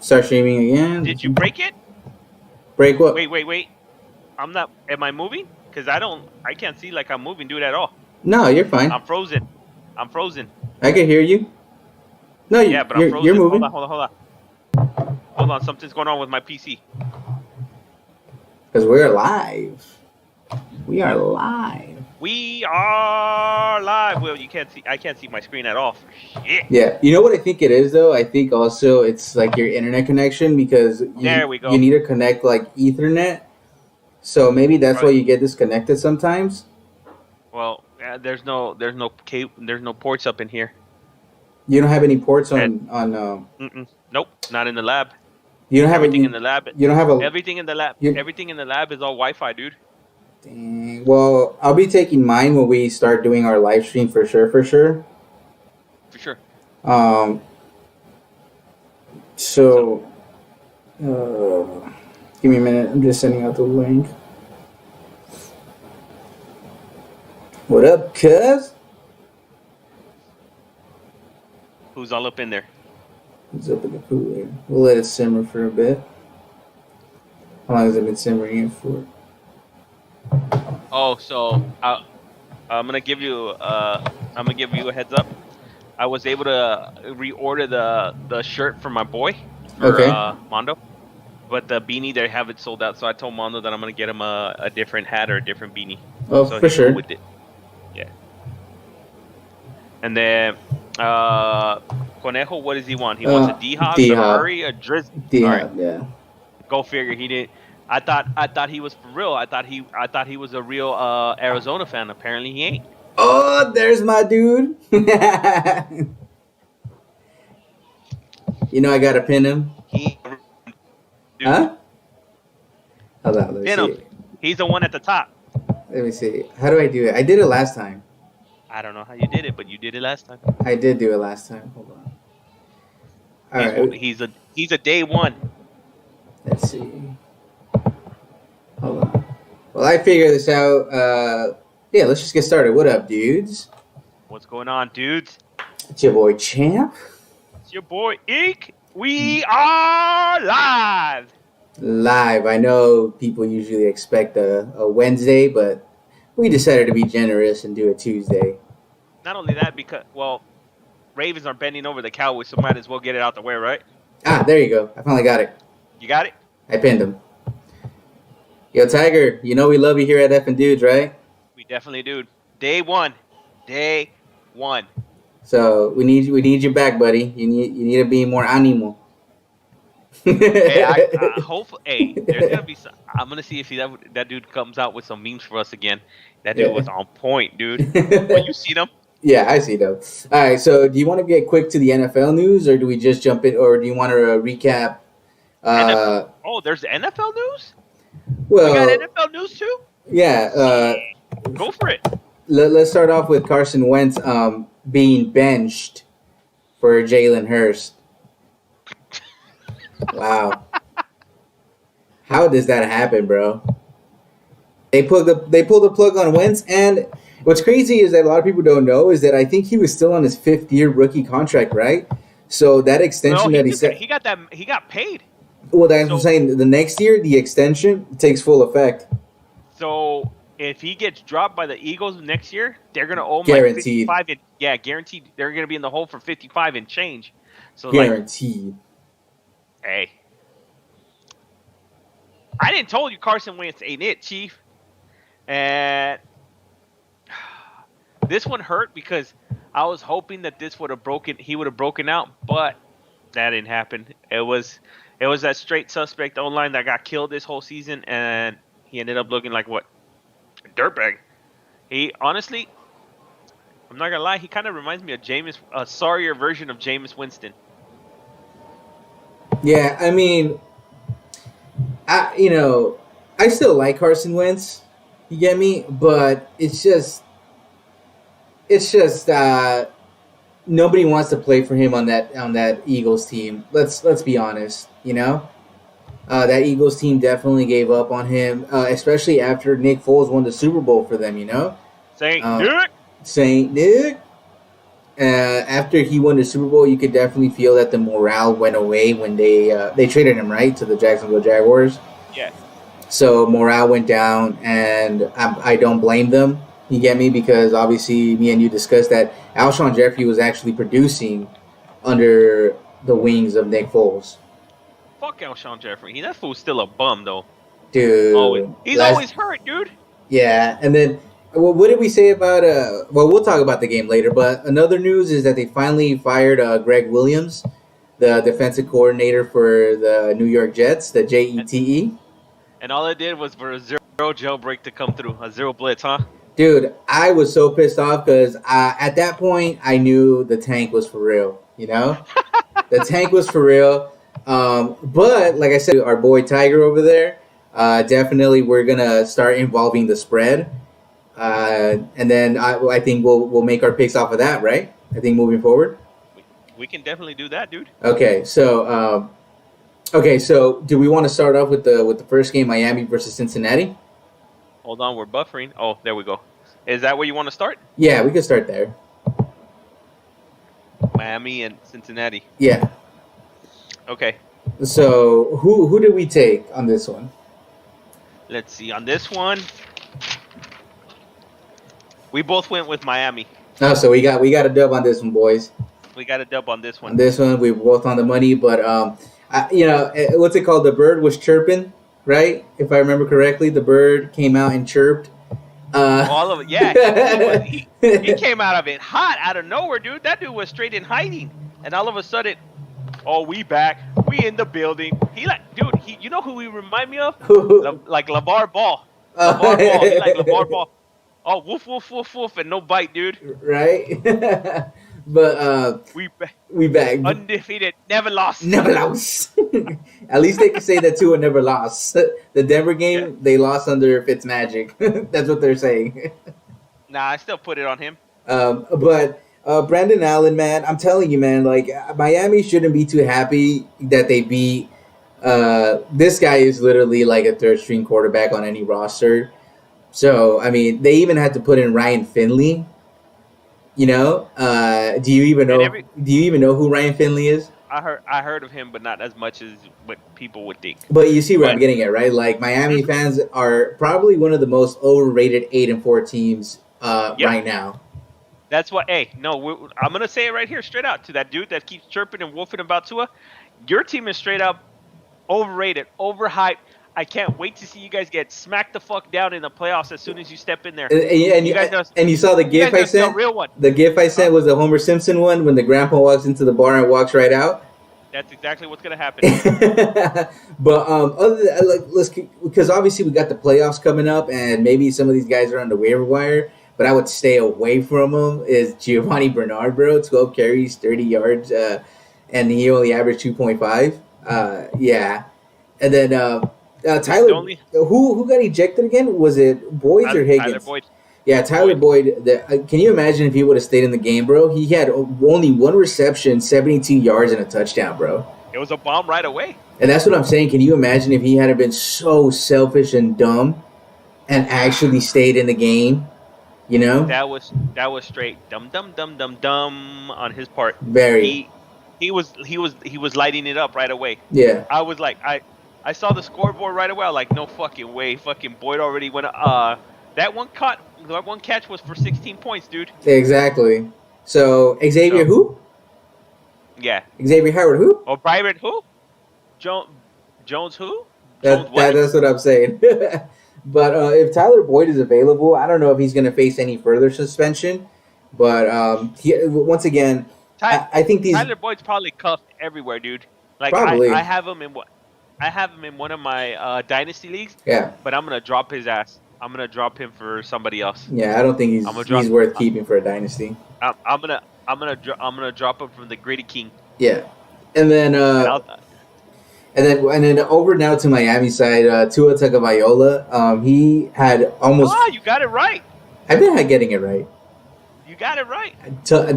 Start streaming again. Did you break it? Break what? Wait. I'm not. Am I moving? Because I can't see like I'm moving, dude, at all. No, you're fine. I'm frozen. I can hear you. No, Yeah, but I'm frozen. You're moving. Hold on. Something's going on with my PC. Because we're live. We are live. Well, you can't see. I can't see my screen at all. Shit. Yeah, you know what I think it is though. I think also it's like your internet connection because There we go. You need to connect like Ethernet. So maybe that's why you get disconnected sometimes. Well, there's no ports up in here. You don't have any ports on. Nope, not in the lab. You don't have everything in the lab. You don't have everything in the lab. Everything in the lab is all Wi-Fi, dude. Dang. Well, I'll be taking mine when we start doing our live stream for sure. So, give me a minute. I'm just sending out the link. What up, cuz? Who's all up in there? Who's up in the cooler? We'll let it simmer for a bit. How long has it been simmering for? Oh, so I'm gonna give you a heads up. I was able to reorder the shirt for my boy, Mondo, but the beanie they have it sold out. So I told Mondo that I'm gonna get him a different hat or a different beanie. Oh, so for sure. With it. Yeah. And then Conejo, what does he want? He wants a D-Hop, a Murray, a Drizzy. D-Hop, yeah. Go figure. He didn't. I thought he was for real. I thought he was a real Arizona fan. Apparently he ain't. Oh, there's my dude. You know I gotta pin him. Huh? Hold on, pin him. He's the one at the top. Let me see. How do I do it? I did it last time. I don't know how you did it, but you did it last time. I did do it last time. Hold on. All right. He's a day one. Let's see. Hold on. Well, I figured this out. Yeah, let's just get started. What up, dudes? What's going on, dudes? It's your boy Champ. It's your boy Ink. We are live. Live. I know people usually expect a Wednesday, but we decided to be generous and do a Tuesday. Not only that, because, well, Ravens are bending over the Cowboys, so might as well get it out the way, right? Ah, there you go. I finally got it. You got it? I pinned him. Yo, Tiger, you know we love you here at F and Dudes, right? We definitely do. Day one. So we need you back, buddy. You need to be more animal. Hey, hopefully, there's gonna be some. I'm gonna see if that dude comes out with some memes for us again. That dude was on point, dude. When you see them? Yeah, I see them. All right. So, do you want to get quick to the NFL news, or do we just jump in, or do you want to recap? There's NFL news. Well, we got NFL news too. Yeah. Go for it. Let's start off with Carson Wentz being benched for Jalen Hurts. Wow. How does that happen, bro? They pulled the plug on Wentz, and what's crazy is that a lot of people don't know is that I think he was still on his 5th-year rookie contract, right? So that extension he got paid. Well, that's what I'm saying. The next year, the extension takes full effect. So if he gets dropped by the Eagles next year, they're gonna owe him guaranteed. Like 55 guaranteed. They're gonna be in the hole for 55 and change. So guaranteed. Hey, I didn't told you Carson Wentz ain't it, Chief. And this one hurt because I was hoping that he would have broken out, but that didn't happen. It was that straight suspect O-line that got killed this whole season, and he ended up looking like what? A dirtbag. He honestly, I'm not gonna lie, he kind of reminds me of a sorrier version of Jameis Winston. Yeah, I mean, I still like Carson Wentz. You get me? But it's just nobody wants to play for him on that Eagles team. Let's be honest. That Eagles team definitely gave up on him, especially after Nick Foles won the Super Bowl for them. Saint Nick. Saint Nick. After he won the Super Bowl, you could definitely feel that the morale went away when they traded him right to the Jacksonville Jaguars. Yeah. So morale went down, and I don't blame them. You get me? Because obviously, me and you discussed that Alshon Jeffrey was actually producing under the wings of Nick Foles. Fuck Alshon Jeffrey. That fool's still a bum though. Always. Dude, He's always hurt, dude. yeah. And then, well, what did we say about? Well, we'll talk about the game later. But another news is that they finally fired Greg Williams, the defensive coordinator for the New York Jets, the Jete. And all it did was for a zero jailbreak to come through, a zero blitz, huh? Dude, I was so pissed off because at that point I knew the tank was for real. You know, the tank was for real. But like I said, our boy Tiger over there, definitely we're gonna start involving the spread, and then I think we'll make our picks off of that, right? I think moving forward. We can definitely do that, dude. Okay, so do we want to start off with the first game, Miami versus Cincinnati? Hold on, we're buffering. Oh, there we go. Is that where you want to start? Yeah, we can start there. Miami and Cincinnati. Yeah. Okay. So who did we take on this one? Let's see. On this one, we both went with Miami. Oh, so we got a dub on this one, boys. We got a dub on this one. On this one, we were both on the money, but what's it called? The bird was chirping, right? If I remember correctly, the bird came out and chirped. All of it, yeah. He came out of it hot, out of nowhere, dude. That dude was straight in hiding, and all of a sudden, oh, we back, we in the building. You know who he remind me of? Like LeVar Ball. LeVar Ball, he like LeVar Ball. Oh, woof woof woof woof, and no bite, dude. Right. But we back. Undefeated, never lost. Never lost. At least they can say that Tua never lost. The Denver game, They lost under Fitzmagic. That's what they're saying. Nah, I still put it on him. But Brandon Allen, man, I'm telling you, man, like Miami shouldn't be too happy that they beat. This guy is literally like a third string quarterback on any roster. So I mean, they even had to put in Ryan Finley. You know, do you even know who Ryan Finley is? I heard of him, but not as much as what people would think. But you see where I'm getting at, right? Like Miami fans are probably one of the most overrated 8-4 teams right now. That's what. Hey, no, I'm gonna say it right here, straight out to that dude that keeps chirping and wolfing about Tua. Your team is straight up overrated, overhyped. I can't wait to see you guys get smacked the fuck down in the playoffs as soon as you step in there. And you saw the GIF I sent? Real one. The GIF I sent was the Homer Simpson one when the grandpa walks into the bar and walks right out. That's exactly what's gonna happen. But other than, because obviously we got the playoffs coming up, and maybe some of these guys are on the waiver wire. But I would stay away from him. Is Giovanni Bernard, bro? 12 carries, 30 yards, and he only averaged 2.5. Yeah, and then. Tyler, who got ejected again? Was it Boyd or Higgins? Tyler Boyd. Yeah, Tyler Boyd. Can you imagine if he would have stayed in the game, bro? He had only one reception, 72 yards, and a touchdown, bro. It was a bomb right away. And that's what I'm saying. Can you imagine if he had been so selfish and dumb and actually stayed in the game? You know? That was straight dumb on his part. Very. He was lighting it up right away. Yeah. I was like I saw the scoreboard right away. I was like, no fucking way. Fucking Boyd already went. That one catch was for 16 points, dude. Exactly. So Xavier who? Yeah. Xavier Howard who? Oh, Byron who? Jones who? That's what I'm saying. But if Tyler Boyd is available, I don't know if he's going to face any further suspension. But once again, I think Tyler Boyd's probably cuffed everywhere, dude. Like probably. I have him in what. I have him in one of my dynasty leagues. Yeah. But I'm gonna drop his ass. I'm gonna drop him for somebody else. Yeah, I don't think he's worth keeping for a dynasty. I'm gonna drop him from the Grady King. Yeah, and then over now to Miami side, Tua Tagovailoa. He had almost. Ah, you got it right. I've been getting it right. You got it right.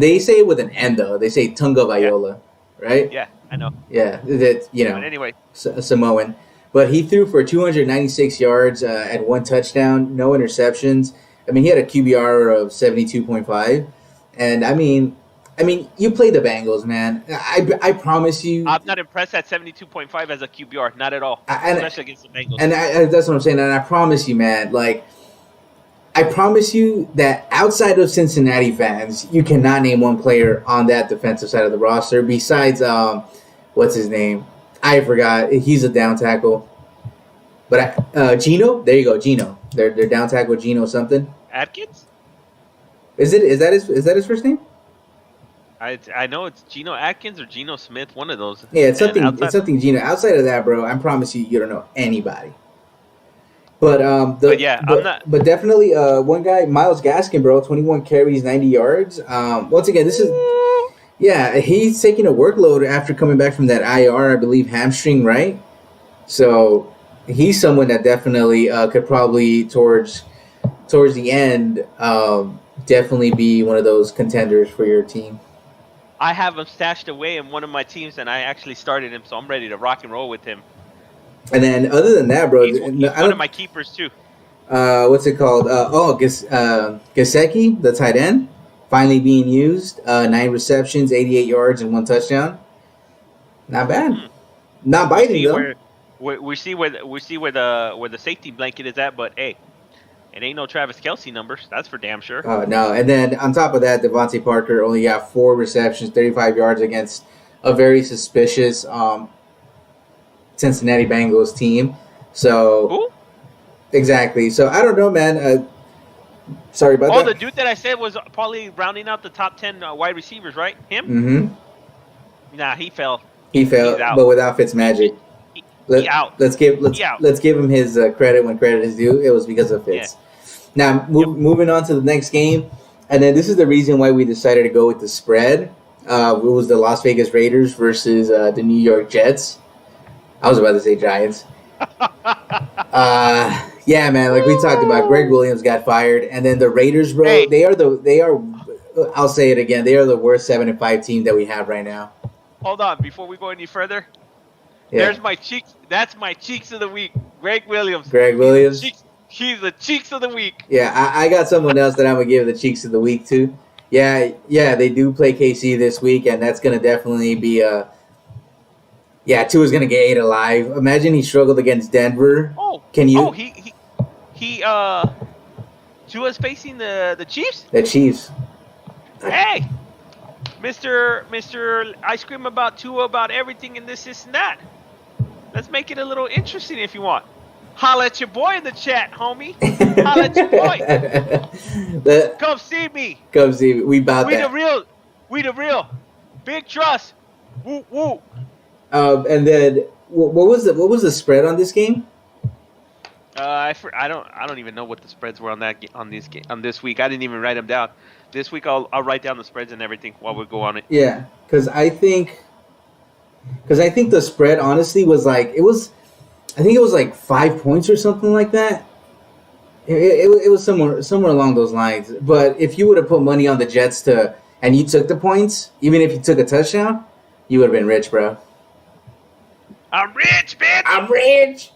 They say it with an N though. They say Tagovailoa, right? Yeah. I know. Yeah, that But anyway, Samoan, but he threw for 296 yards and one touchdown, no interceptions. I mean, he had a QBR of 72.5, and I mean, I mean, you play the Bengals, man. I promise you. I'm not impressed at 72.5 as a QBR, not at all, And especially against the Bengals. and that's what I'm saying. And I promise you, man. Like, I promise you that outside of Cincinnati fans, you cannot name one player on that defensive side of the roster besides what's his name? I forgot. He's a down tackle. But Gino, there you go, Gino. They're down tackle Gino something. Atkins? Is that his first name? I know it's Geno Atkins or Geno Smith, one of those. Yeah, it's something. Outside, It's something Gino. Outside of that, bro, I promise you, you don't know anybody. But I'm not. But definitely one guy, Miles Gaskin, bro, 21 carries, 90 yards. Once again, this is yeah, he's taking a workload after coming back from that IR, I believe hamstring, right? So he's someone that definitely could probably towards the end definitely be one of those contenders for your team. I have him stashed away in one of my teams, and I actually started him, so I'm ready to rock and roll with him. And then other than that, bro, He's one of my keepers too. What's it called? Gesicki, the tight end, finally being used. 9 receptions, 88 yards, and 1 touchdown. Not bad. Not biting though. We see where the safety blanket is at, but hey, it ain't no Travis Kelce numbers. That's for damn sure. Oh no! And then on top of that, Devontae Parker only got 4 receptions, 35 yards against a very suspicious Cincinnati Bengals team. So Who? exactly. So I don't know, man. Sorry about that. Oh, the dude that I said was probably rounding out the top 10 wide receivers, right? Him? Mm-hmm. Nah, he fell. He fell, but without Fitzmagic. He out. Let's give him his credit when credit is due. It was because of Fitz. Yeah. Now moving on to the next game, and then this is the reason why we decided to go with the spread. It was the Las Vegas Raiders versus the New York Jets. I was about to say Giants. Yeah, man. Like we talked about, Greg Williams got fired, and then the Raiders, bro. Hey. They are. I'll say it again. They are the worst 7-5 team that we have right now. Hold on, before we go any further. Yeah. There's my cheeks. That's my cheeks of the week. Greg Williams. He's the cheeks of the week. Yeah, I got someone else that I'm gonna give the cheeks of the week to. Yeah, they do play KC this week, and that's gonna definitely be a. Yeah, Tua's gonna get 8 alive. Imagine he struggled against Denver. Oh, can you? Oh, he Tua's facing the Chiefs. The Chiefs. Hey, Mister Ice Cream about Tua about everything and this and that. Let's make it a little interesting if you want. Holla at your boy in the chat, homie. Holla at your boy. Come see me. Come see me. We about we that. We the real. Big trust. Woo woo. And then what was the spread on this game? I don't even know what the spreads were on this week. I didn't even write them down. This week I'll write down the spreads and everything while we go on it. Yeah, because I think the spread honestly was like I think it was like 5 points or something like that. It was somewhere along those lines. But if you would have put money on the Jets and you took the points, even if you took a touchdown, you would have been rich, bro. I'm rich, bitch. I'm rich.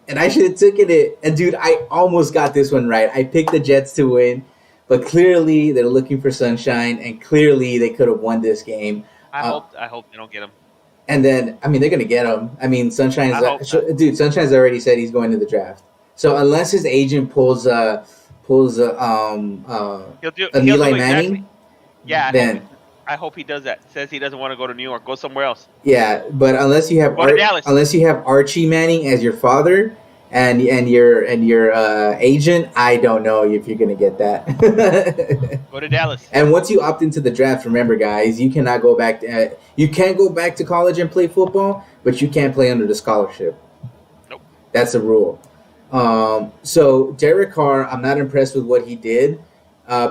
And I should have taken it. And dude, I almost got this one right. I picked the Jets to win, but clearly they're looking for sunshine, and clearly they could have won this game. I hope they don't get him. And then, I mean, they're gonna get him. I mean, Sunshine's already said he's going to the draft. So unless his agent pulls Eli Manning, yeah, I hope he does that. Says he doesn't want to go to New York. Go somewhere else. Yeah, but unless you have Archie Manning as your father and your agent, I don't know if you're gonna get that. Go to Dallas. And once you opt into the draft, remember, guys, you cannot go back. You can go back to college and play football, but you can't play under the scholarship. Nope. That's a rule. So Derek Carr, I'm not impressed with what he did.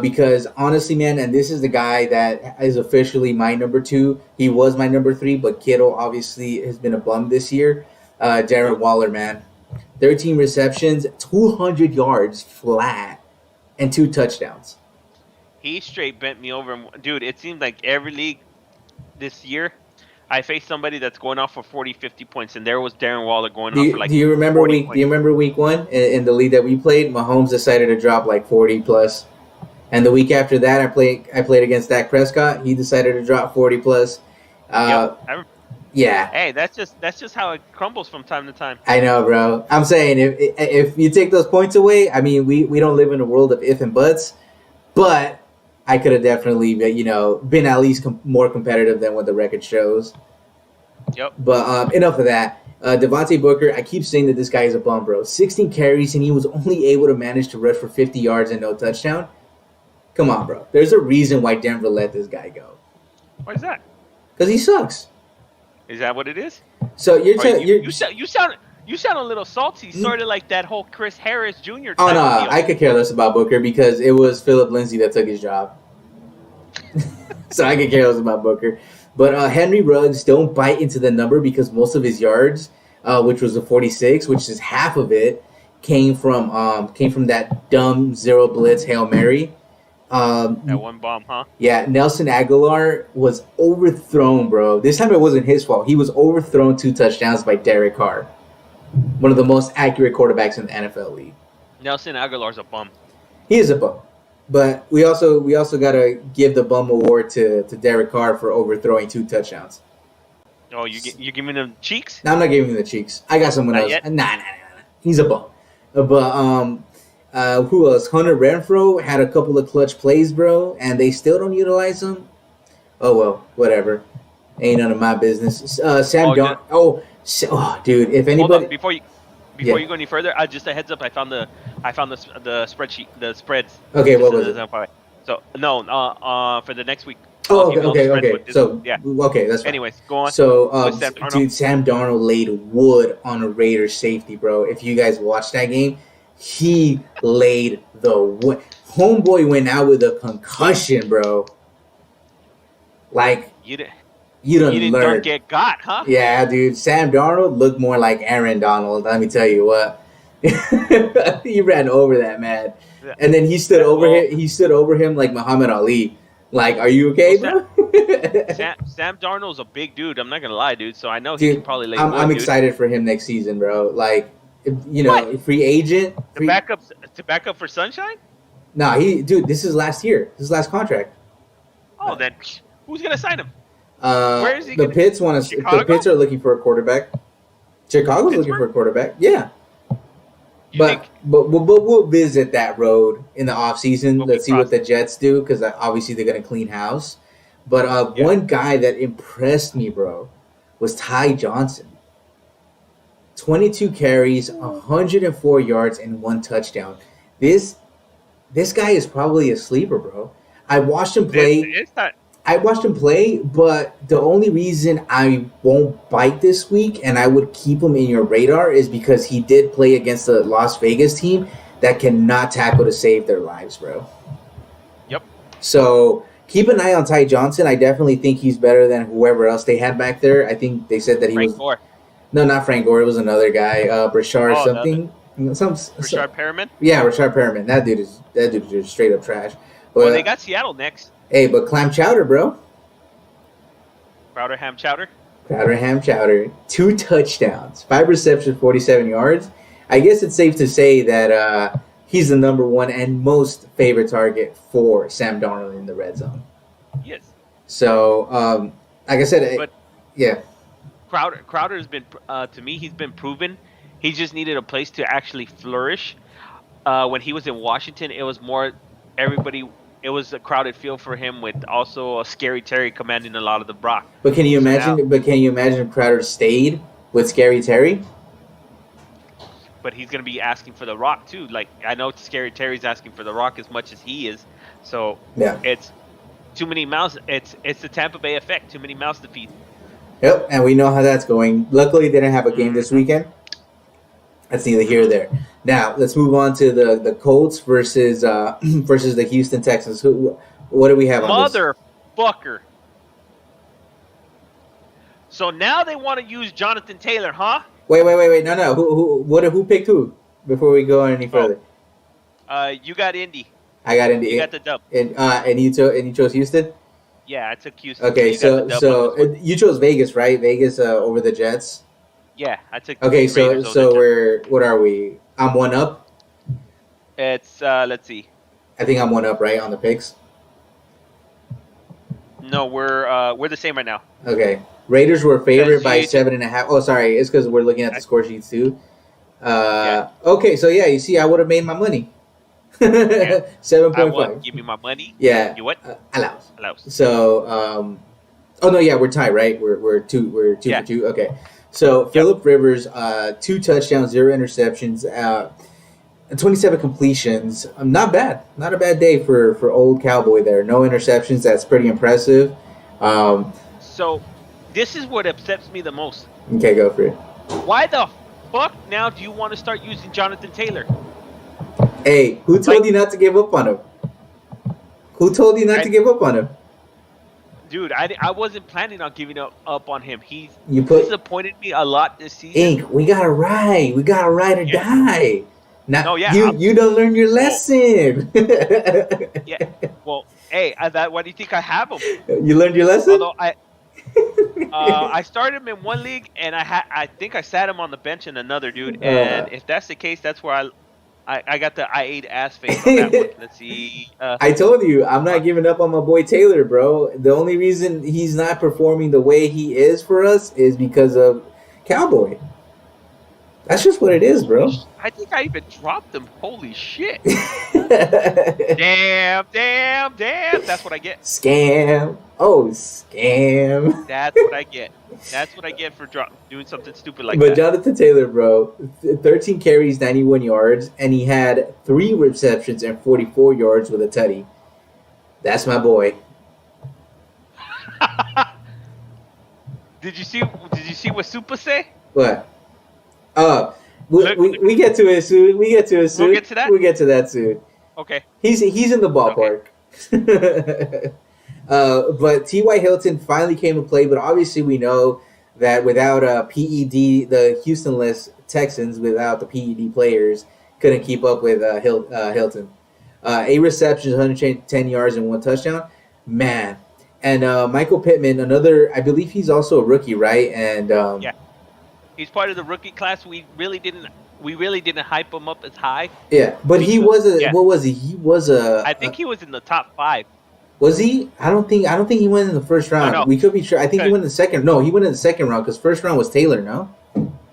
Because honestly, man, and this is the guy that is officially my number 2. He was my number 3, but Kittle obviously has been a bum this year. Darren Waller, man, 13 receptions, 200 yards flat, and 2 touchdowns. He straight bent me over, dude. It seems like every league this year, I faced somebody that's going off for 40, 50 points, and there was Darren Waller going off for like. Do you remember week 1 in the league that we played? Mahomes decided to drop like 40 plus. And the week after that, I played against Dak Prescott. He decided to drop 40 plus. Yep. Uh, yeah, Hey, that's just how it crumbles from time to time. I know, bro. I'm saying if you take those points away, I mean, we don't live in a world of if and buts, but I could have definitely, been at least more competitive than what the record shows. Yep. But enough of that. Devontae Booker, I keep saying that this guy is a bum, bro. 16 carries, and he was only able to manage to rush for 50 yards and no touchdown. Come on, bro. There's a reason why Denver let this guy go. Why is that? Because he sucks. Is that what it is? So you're Or telling you sound a little salty, sort of like that whole Chris Harris Jr. Oh type no, of deal. I could care less about Booker because it was Philip Lindsay that took his job. So I could care less about Booker. But Henry Ruggs don't bite into the number because most of his yards, which was a 46, which is half of it, came from that dumb zero blitz Hail Mary. That one bomb, huh? Yeah, Nelson Aguilar was overthrown, bro. This time it wasn't his fault. He was overthrown 2 touchdowns by Derek Carr, one of the most accurate quarterbacks in the NFL league. Nelson Aguilar's a bum. He is a bum, but we also gotta give the bum award to Derek Carr for overthrowing 2 touchdowns. Oh, you giving him cheeks? Now I'm not giving him the cheeks. I got someone Not else. yet? Nah. He's a bum. But who else? Hunter Renfro had a couple of clutch plays, bro, and they still don't utilize him. Oh well, whatever. Ain't none of my business. Sam Darnold. Oh, dude. If Hold anybody, on, before you go any further, just a heads up. I found the spreadsheet, the spreads. Okay, what Just was as it? an FYI. So no, for the next week. Oh, I'll give you all the spreads okay. with this- So yeah. okay, that's fine. Anyways, go on. So, With Sam Darnold. dude, Sam Darnold laid wood on a Raiders safety, bro. If you guys watched that game, he laid the wood. Homeboy went out with a concussion, bro. Like, You didn't. you You done didn't learned. get got, huh? Yeah, dude. Sam Darnold looked more like Aaron Donald. Let me tell you what. He ran over that man, Yeah. and then he stood Yeah, over well- him. He stood over him like Muhammad Ali. Like, are you okay, bro? Sam Darnold's a big dude. I'm not gonna lie, dude. So I know he Dude, can probably lay I'm wood, dude. excited for him next season, bro. Like, What? free agent. To back up for Sunshine. Nah, this is last year. This is last contract. Oh, then who's gonna sign him? Uh, Where is he the gonna- Pits want to. The Chicago? Pits are looking for a quarterback. Chicago's looking Pittsburgh? for a quarterback. Yeah, You but think? we'll visit that road in the offseason. We'll Let's be see what the Jets do because obviously they're gonna clean house. But Yeah. one guy that impressed me, bro, was Ty Johnson. 22 carries, 104 yards, and 1 touchdown. This guy is probably a sleeper, bro. I watched him play. It's not. I watched him play, but the only reason I won't bite this week and I would keep him in your radar is because he did play against a Las Vegas team that cannot tackle to save their lives, bro. Yep. So keep an eye on Ty Johnson. I definitely think he's better than whoever else they had back there. I think they said that he Frank was. Gore. No, not Frank Gore. It was another guy, Brashard Oh, something. Rashard Perriman. Yeah, Rashard Perriman. That dude is just straight up trash. But, Well, they got Seattle next. hey, but clam chowder, bro. Crowder ham chowder. Crowder ham chowder. 2 touchdowns, 5 receptions, 47 yards. I guess it's safe to say that he's the number 1 and most favorite target for Sam Darnold in the red zone. Yes. So, like I said, But- yeah. Crowder has been to me. He's been proven. He just needed a place to actually flourish. When he was in Washington, it was more everybody. It was a crowded field for him, with also a Scary Terry commanding a lot of the block. But can you So imagine? now- But can you imagine if Crowder stayed with Scary Terry? But he's gonna be asking for the rock too. Like, I know Scary Terry's asking for the rock as much as he is. So Yeah. it's too many mouths. It's the Tampa Bay effect. Too many mouths to feed. Yep, and we know how that's going. Luckily, they didn't have a game this weekend. That's neither here nor there. Now let's move on to the Colts versus versus the Houston Texans. What do we have on this? Motherfucker. So now they want to use Jonathan Taylor, huh? Wait. No. Who picked who? Before we go any further, You got Indy. I got into You got the dub. and you chose Houston. Yeah, I took Houston. Okay, You got the dub on this one. you chose Vegas, right? Vegas over the Jets. Yeah, I took. Okay, the Raiders over the Jets. what are we? I'm 1 up. It's let's see. I think I'm one up, right, on the picks. No, we're the same right now. Okay. Raiders were Because favored by 7.5. Oh, sorry. It's because we're looking at the score sheets too. yeah, Okay, so yeah, you see, I would have made my money. yeah. I what? 7.5. Give me my money. Yeah. You what? Allows. Allows. So, oh no, yeah, we're tied, right? We're two Yeah. for two. Okay. So Yep. Phillip Rivers, 2 touchdowns, 0 interceptions, 27 completions. Not bad. Not a bad day for old Cowboy there. No interceptions. That's pretty impressive. Um, So this is what upsets me the most. okay, go for it. Why the fuck now do you want to start using Jonathan Taylor? Hey, who told you not to give up on him? Who told you not to give up on him? Dude, I wasn't planning on giving up on him. He's You put disappointed me a lot this season. Ink. We gotta ride. We gotta ride or die. Now, No, yeah, you don't learn your lesson. Yeah. Well, hey, why do you think I have him? You learned your lesson. Although I started him in one league, and I think I sat him on the bench in another, dude. And if that's the case, that's where I got the I ate ass face on that one. Let's see. I told you I'm not giving up on my boy Taylor, bro. The only reason he's not performing the way he is for us is because of Cowboy. That's just what it is, bro. I think I even dropped him. Holy shit. Damn. That's what I get. Scam. Oh, scam. That's what I get. That's what I get for doing something stupid like But that. Jonathan Taylor, bro, 13 carries, 91 yards, and he had 3 receptions and 44 yards with a tutty. That's my boy. Did you see what Super say? What? We get to it soon. We'll get to that? We'll get to that soon. Okay. He's in the ballpark. Okay. But T.Y. Hilton finally came to play, but obviously we know that without PED, the Houston-less Texans, without the PED players, couldn't keep up with Hilton. 8 receptions, 110 yards, and 1 touchdown. Man. And Michael Pittman, I believe he's also a rookie, right? And yeah. He's part of the rookie class. We really didn't hype him up as high. Yeah, but he was what was he? He was I think he was in the top 5. Was he? I don't think he went in the first round. No. We could be sure. I think he went in the second. No, he went in the second round because first round was Taylor. No,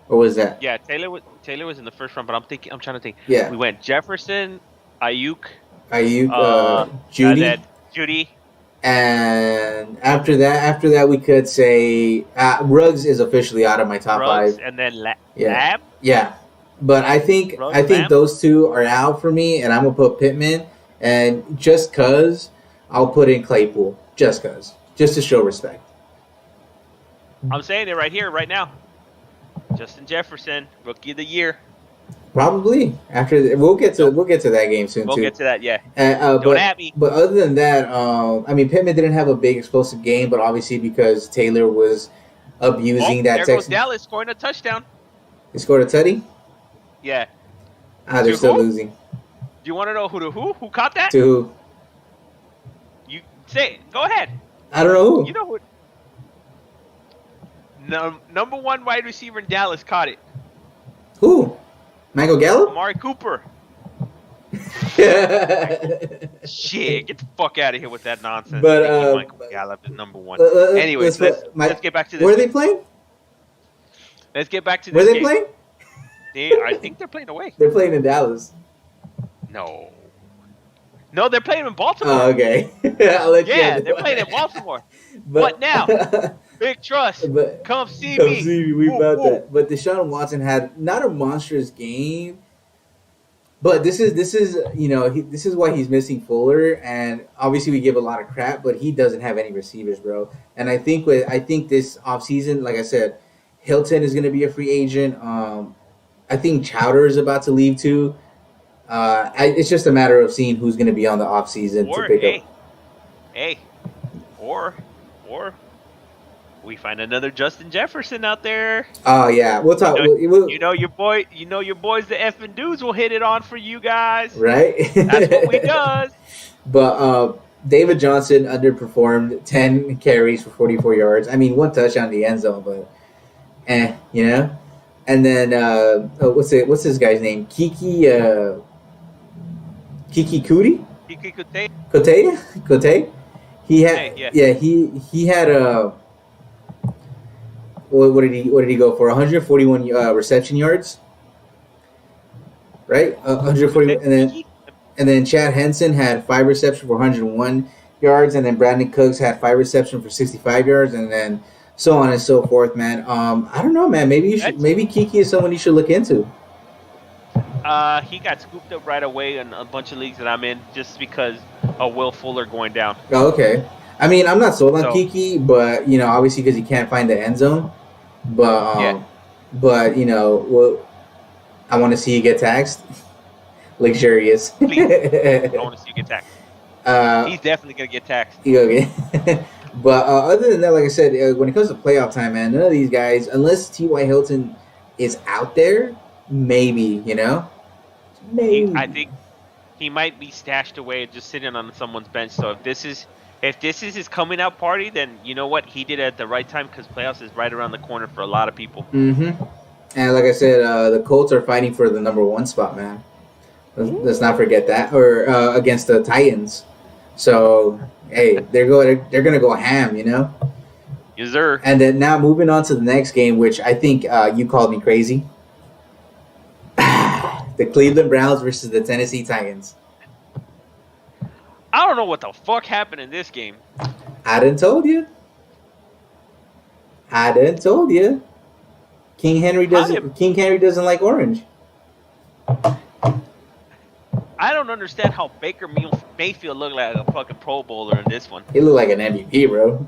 or was that? Yeah, Taylor was in the first round, but I'm trying to think. Yeah, we went Jefferson, Ayuk, Judy, and then Judy. And after that, we could say Ruggs is officially out of my top 5. And then Lamb. Yeah, but I think those two are out for me, and I'm gonna put Pittman, and just cause I'll put in Claypool, just to show respect. I'm saying it right here, right now. Justin Jefferson, Rookie of the Year. Probably after we'll get to that game soon. We'll too. get to that, yeah. Don't at me. But other than that, I mean, Pittman didn't have a big explosive game, but obviously because Taylor was abusing that. There goes Dallas scoring a touchdown. They scored a tutty. Yeah. They're still losing. Do you want to know who caught that? To who? You say it. Go ahead. I don't know who. You know who? Number 1 wide receiver in Dallas caught it. Who? Michael Gallup? Amari Cooper. Shit, get the fuck out of here with that nonsense. But Michael Gallup is number 1. Anyways, let's get back to this. Where are they playing? Let's get back to this. Where are they playing? I think they're playing away. They're playing in Dallas. No, they're playing in Baltimore. Oh, okay. I'll let they're playing in Baltimore. But now, Big Trust, come see me. We about that. But Deshaun Watson had not a monstrous game, but this is this is why he's missing Fuller, and obviously we give a lot of crap, but he doesn't have any receivers, bro. And I think this offseason, like I said, Hilton is going to be a free agent. I think Chowder is about to leave too. It's just a matter of seeing who's going to be on the offseason to pick up. Or we find another Justin Jefferson out there. Oh yeah, we'll talk. You know your boys, the effing dudes will hit it on for you guys, right? That's what we does. But David Johnson underperformed. 10 carries for 44 yards. I mean, 1 touchdown in the end zone, but And then what's this guy's name? Kiki Cootie? Kiki Kute. Cote. He had Yeah. he had a what did he go for 141 reception yards, right? 141, Kiki. and then Chad Henson had 5 receptions for 101 yards, and then Brandon Cooks had 5 receptions for 65 yards, and then so on and so forth, man. I don't know, man. Maybe Kiki is someone you should look into. He got scooped up right away in a bunch of leagues that I'm in just because of Will Fuller going down. Oh, okay. I mean, I'm not sold on So Kiki, but obviously because he can't find the end zone. But yeah, well, I want to see you get taxed. Luxurious. please. I want to see you get taxed. uh, He's definitely gonna get taxed. okay. But other than that, like I said, when it comes to playoff time, man, none of these guys, unless T.Y. Hilton is out there, maybe, maybe. I think he might be stashed away and just sitting on someone's bench. So if this is his coming out party, then you know what, he did it at the right time because playoffs is right around the corner for a lot of people. Mm-hmm. And like I said, the Colts are fighting for the number 1 spot, man. Let's not forget that, or against the Titans. So hey, they're gonna go ham, Yes, sir. And then now moving on to the next game, which I think you called me crazy. The Cleveland Browns versus the Tennessee Titans. I don't know what the fuck happened in this game. I done told you. King Henry doesn't like orange. I don't understand how Baker Mayfield looked like a fucking Pro Bowler in this one. He looked like an MVP, bro.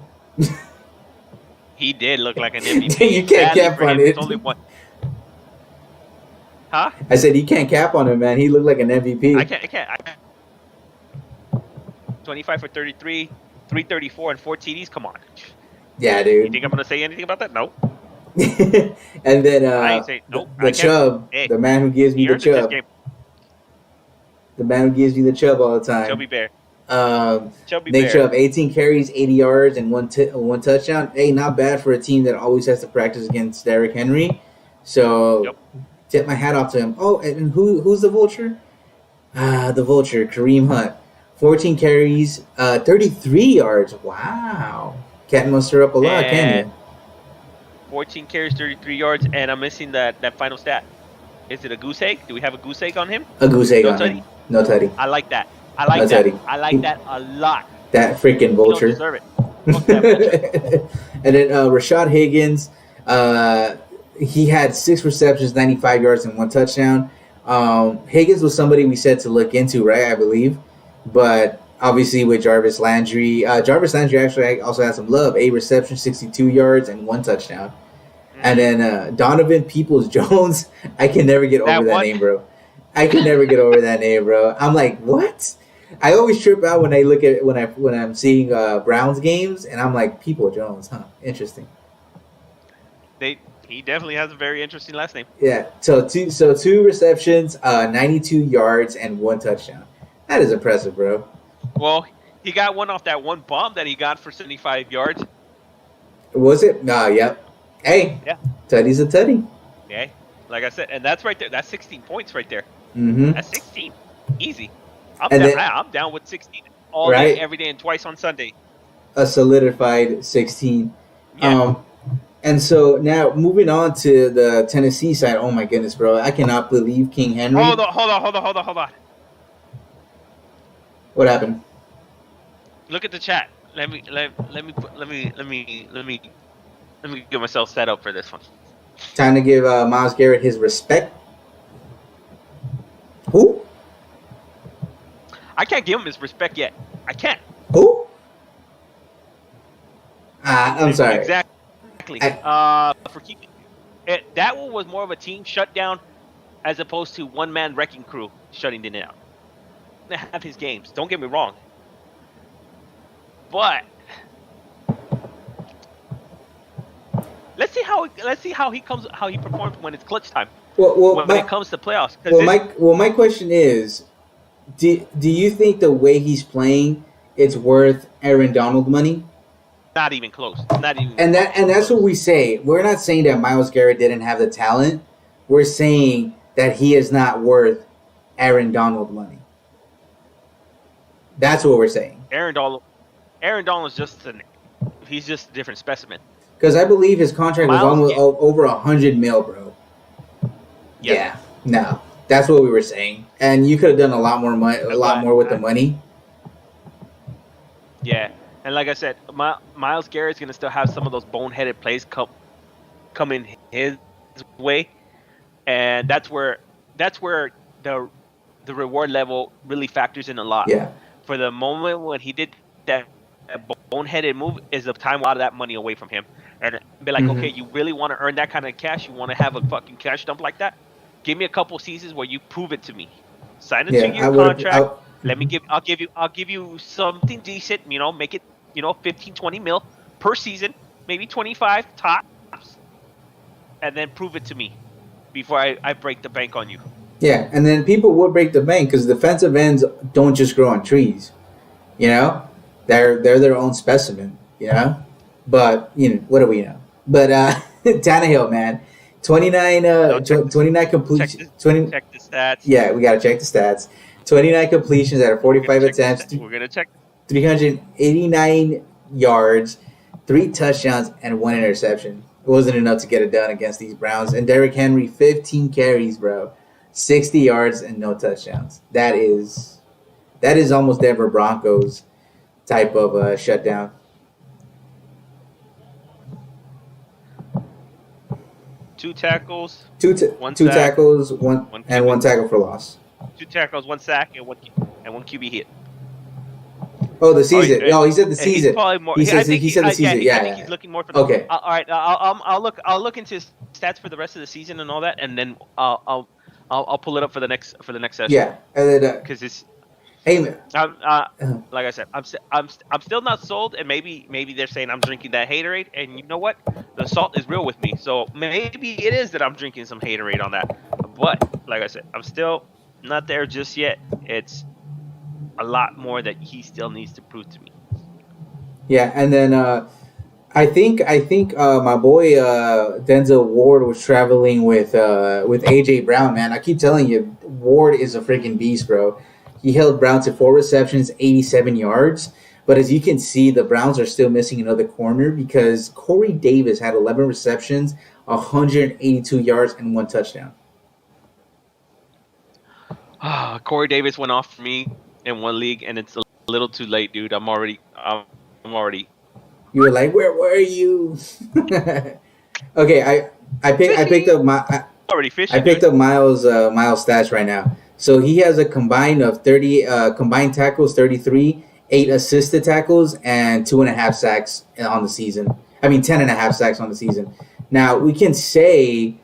He did look like an MVP. You can't cap on it. It's only one. Huh? I said you can't cap on him, man. He looked like an MVP. I can't. 25 for 33, 334, and 4 TDs. Come on. Yeah, dude. You think I'm gonna say anything about that? No. And then I ain't saying nope. the Chubb, hey, the man who gives me the Chubb. The man who gives me the Chubb all the time. Chubby Bear. Nick Chubb, 18 carries, 80 yards, and one touchdown. Hey, not bad for a team that always has to practice against Derrick Henry. So, tip my hat off to him. Oh, and who's the vulture? The vulture, Kareem Hunt. 14 carries, 33 yards. Wow. Can't muster up a lot, can you? 14 carries, 33 yards, and I'm missing that final stat. Is it a goose egg? Do we have a goose egg on him? A goose egg on him. No tutty. I like that. I like that a lot. That freaking vulture. You don't deserve it. Fuck that vulture. And then Rashad Higgins, he had 6 receptions, 95 yards, and 1 touchdown. Higgins was somebody we said to look into, right? I believe. But obviously with Jarvis Landry actually also had some love. 8 receptions, 62 yards, and 1 touchdown. And then Donovan Peoples-Jones, I can never get over that name, bro. I'm like, what? I always trip out when I look at when I'm seeing Browns games, and I'm like, Peoples-Jones, huh? Interesting. He definitely has a very interesting last name. Yeah. So 2 receptions, 92 yards, and 1 touchdown. That is impressive, bro. Well, he got one off that one bomb that he got for 75 yards. Was it? Yep. Hey. Yeah. Tutty's a tutty. Yeah. Like I said, and that's right there. That's 16 points right there. Mm-hmm. That's 16. Easy. I'm down with 16 all day, every day, and twice on Sunday. A solidified 16. Yeah. And so now moving on to the Tennessee side. Oh my goodness, bro! I cannot believe King Henry. Hold on. What happened? Look at the chat. Let me get myself set up for this one. Time to give Myles Garrett his respect. Who? I can't give him his respect yet. I can't. Who? I'm sorry. Exactly. For keeping it, that one was more of a team shutdown as opposed to one-man wrecking crew shutting it down. They have his games. Don't get me wrong. But let's see how he performs when it's clutch time. When it comes to playoffs. My question is, do you think the way he's playing it's worth Aaron Donald money? Not even close. And that's what we say. We're not saying that Myles Garrett didn't have the talent. We're saying that he is not worth Aaron Donald money. That's what we're saying. Aaron Donald is he's just a different specimen. Because I believe his contract was almost over 100 mil, bro. Yes. Yeah, no, that's what we were saying, and you could have done a lot more money, with the money. Yeah, and like I said, Myles Garrett's gonna still have some of those boneheaded plays coming his way, and that's where the reward level really factors in a lot. Yeah. For the moment when he did that boneheaded move, is the time a lot of that money away from him, and be like, okay, you really want to earn that kind of cash? You want to have a fucking cash dump like that? Give me a couple seasons where you prove it to me. Sign a 2-year contract. I'll give you something decent, make it, 15, 20 mil per season, maybe 25 tops, and then prove it to me before I break the bank on you. Yeah, and then people would break the bank because defensive ends don't just grow on trees, they're their own specimen, but what do we know? But Tannehill, man, 29 completions. Check the stats. Yeah, we got to check the stats. 29 completions out of 45 attempts. We're going to check. 389 yards, 3 touchdowns, and 1 interception. It wasn't enough to get it done against these Browns. And Derrick Henry, 15 carries, bro. 60 yards and no touchdowns. That is almost Denver Broncos type of shutdown. 2 tackles. Two tackles, one tackle for loss. 2 tackles, 1 sack, and one QB hit. Oh, the season. He said the season. He's probably more. He said the season. I think he's looking more for. Okay. All right. I'll look into his stats for the rest of the season and all that, and then I'll pull it up for the next session. Yeah, and then because it's. Hey man. Like I said, I'm still not sold, and maybe they're saying I'm drinking that haterade, and you know what? The salt is real with me, so maybe it is that I'm drinking some haterade on that. But like I said, I'm still not there just yet. It's a lot more that he still needs to prove to me. Yeah, and then I think my boy Denzel Ward was traveling with AJ Brown. Man, I keep telling you, Ward is a freaking beast, bro. He held Brown to 4 receptions, 87 yards. But as you can see, the Browns are still missing another corner because Corey Davis had 11 receptions, 182 yards, and 1 touchdown. Corey Davis went off for me in one league, and it's a little too late, dude. I'm already. You were like, where were you? Okay, I picked up Miles stats right now. So he has a combined of 30 combined tackles, 33, 8 assisted tackles, and 2.5 sacks on the season. 10.5 sacks on the season. Now we can say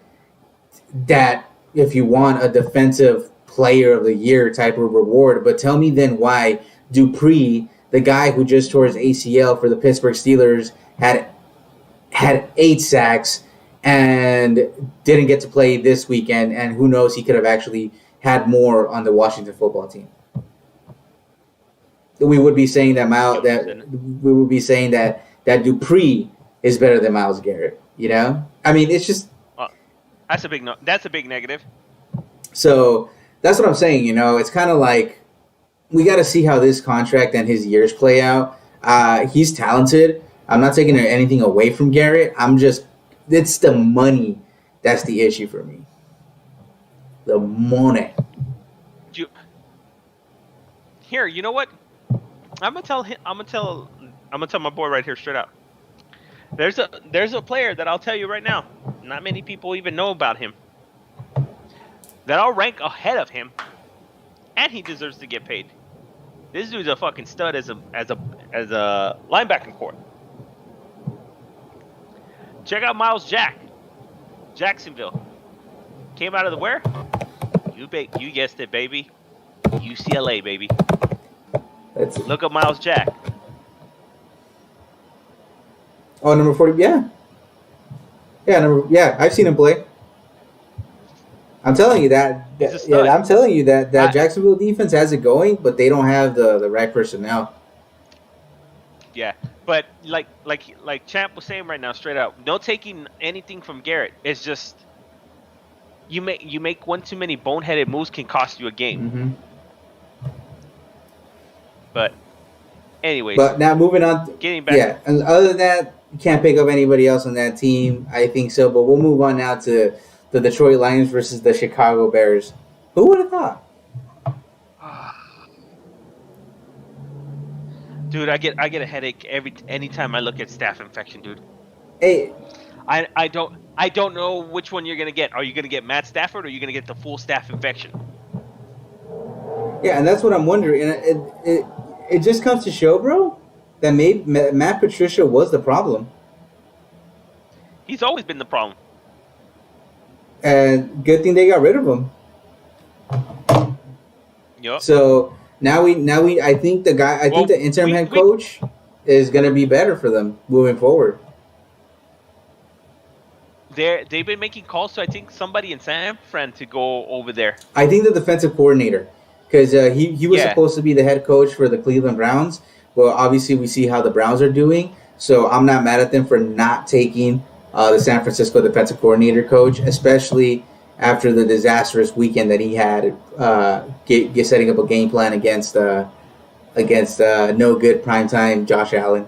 that if you want a defensive player of the year type of reward, but tell me then why Dupree, the guy who just tore his ACL for the Pittsburgh Steelers, had 8 sacks and didn't get to play this weekend, and who knows, he could have actually had more on the Washington football team. We would be saying that that Dupree is better than Myles Garrett. It's just that's a big negative. So that's what I'm saying. It's kind of like we got to see how this contract and his years play out. He's talented. I'm not taking anything away from Garrett. It's the money that's the issue for me. The money. Here, you know what? I'm gonna tell my boy right here straight out. There's a player that I'll tell you right now. Not many people even know about him. That I'll rank ahead of him, and he deserves to get paid. This dude's a fucking stud as a linebacking core. Check out Miles Jack, Jacksonville. Came out of the where? You guessed it, baby. UCLA, baby. Look at Miles Jack. Oh, number 40. Yeah. I've seen him play. I'm telling you that. I'm telling you that Jacksonville defense has it going, but they don't have the right personnel. Yeah, but like Champ was saying right now, straight out, no taking anything from Garrett. It's just you make one too many boneheaded moves can cost you a game. Mm-hmm. But anyways, But now moving on. getting back. Yeah, and other than that, you can't pick up anybody else on that team. I think so. But we'll move on now to the Detroit Lions versus the Chicago Bears. Who would have thought? Dude, I get a headache anytime I look at staph infection, dude. Hey, I don't know which one you're gonna get. Are you gonna get Matt Stafford or are you gonna get the full staph infection? yeah, and that's what I'm wondering. And it just comes to show, bro, that maybe Matt Patricia was the problem. He's always been the problem. And good thing they got rid of him. Yep. So now we I think the interim head coach is gonna be better for them moving forward. They've been making calls to, I think, somebody in San Fran to go over there. I think the defensive coordinator, because he was supposed to be the head coach for the Cleveland Browns. Well, obviously we see how the Browns are doing, so I'm not mad at them for not taking the San Francisco defensive coordinator coach, especially after the disastrous weekend that he had, setting up a game plan against no good primetime Josh Allen.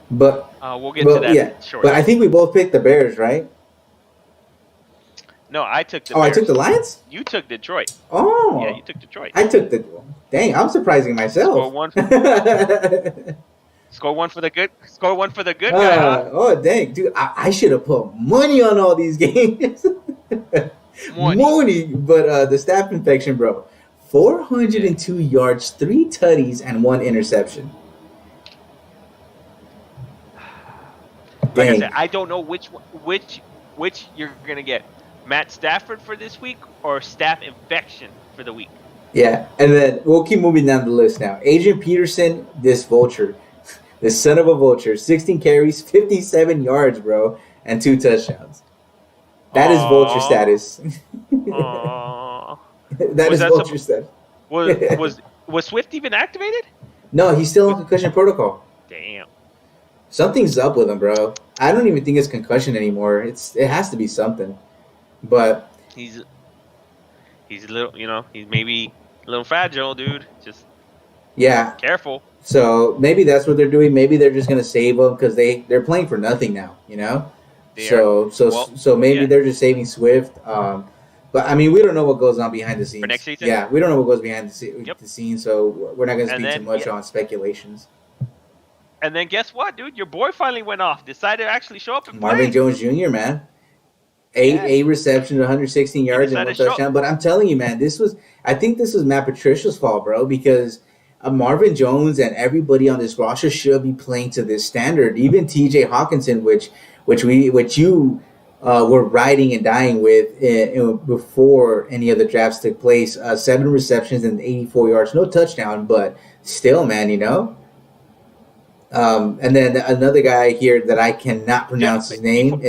But we'll get to that shortly. But I think we both picked the Bears, right? No, I took the Bears. I took the Lions? You took Detroit. Oh. Yeah, you took Detroit. I took the... Dang, I'm surprising myself. Score one for the good guy, huh? Oh, dang. Dude, I should have put money on all these games. Money. But the staph infection, bro. 402 yards, 3 tutties, and 1 interception. Like I said, I don't know which you're gonna get, Matt Stafford for this week or staph infection for the week. Yeah, and then we'll keep moving down the list now. Adrian Peterson, this vulture, this son of a vulture, 16 carries, 57 yards, bro, and 2 touchdowns. That is vulture status. That is vulture status. Was Swift even activated? No, he's still on concussion protocol. Damn. Something's up with him, bro. I don't even think it's concussion anymore. It has to be something. But he's a little, he's maybe a little fragile, dude. Just careful. So maybe that's what they're doing. Maybe they're just gonna save him because they're playing for nothing now. So maybe they're just saving Swift. But I mean, we don't know what goes on behind the scenes. For next season? Yeah, we don't know what goes behind the scenes. So we're not gonna speak too much on speculations. And then guess what, dude? Your boy finally went off. Decided to actually show up and play. Marvin Jones Jr., man. Eight receptions, 116 yards, and 1 touchdown. But I'm telling you, man, I think this was Matt Patricia's fault, bro, because Marvin Jones and everybody on this roster should be playing to this standard. Even T.J. Hawkinson, which you were riding and dying with before any of the drafts took place. 7 receptions and 84 yards, no touchdown, but still, man, And then another guy here that I cannot pronounce his name,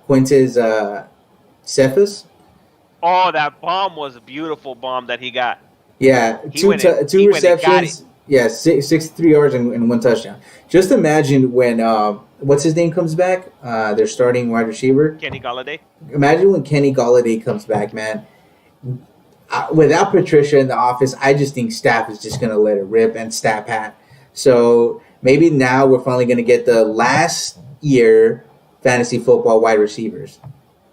Quintez Cephas. Oh, that bomb was a beautiful bomb that he got. Yeah, two receptions. Yeah, 63 yards and 1 touchdown. Just imagine when what's his name comes back? Their starting wide receiver, Kenny Golladay. Imagine when Kenny Golladay comes back, man. Without Patricia in the office, I just think Staff is just gonna let it rip and Staff hat. So maybe now we're finally gonna get the last year fantasy football wide receivers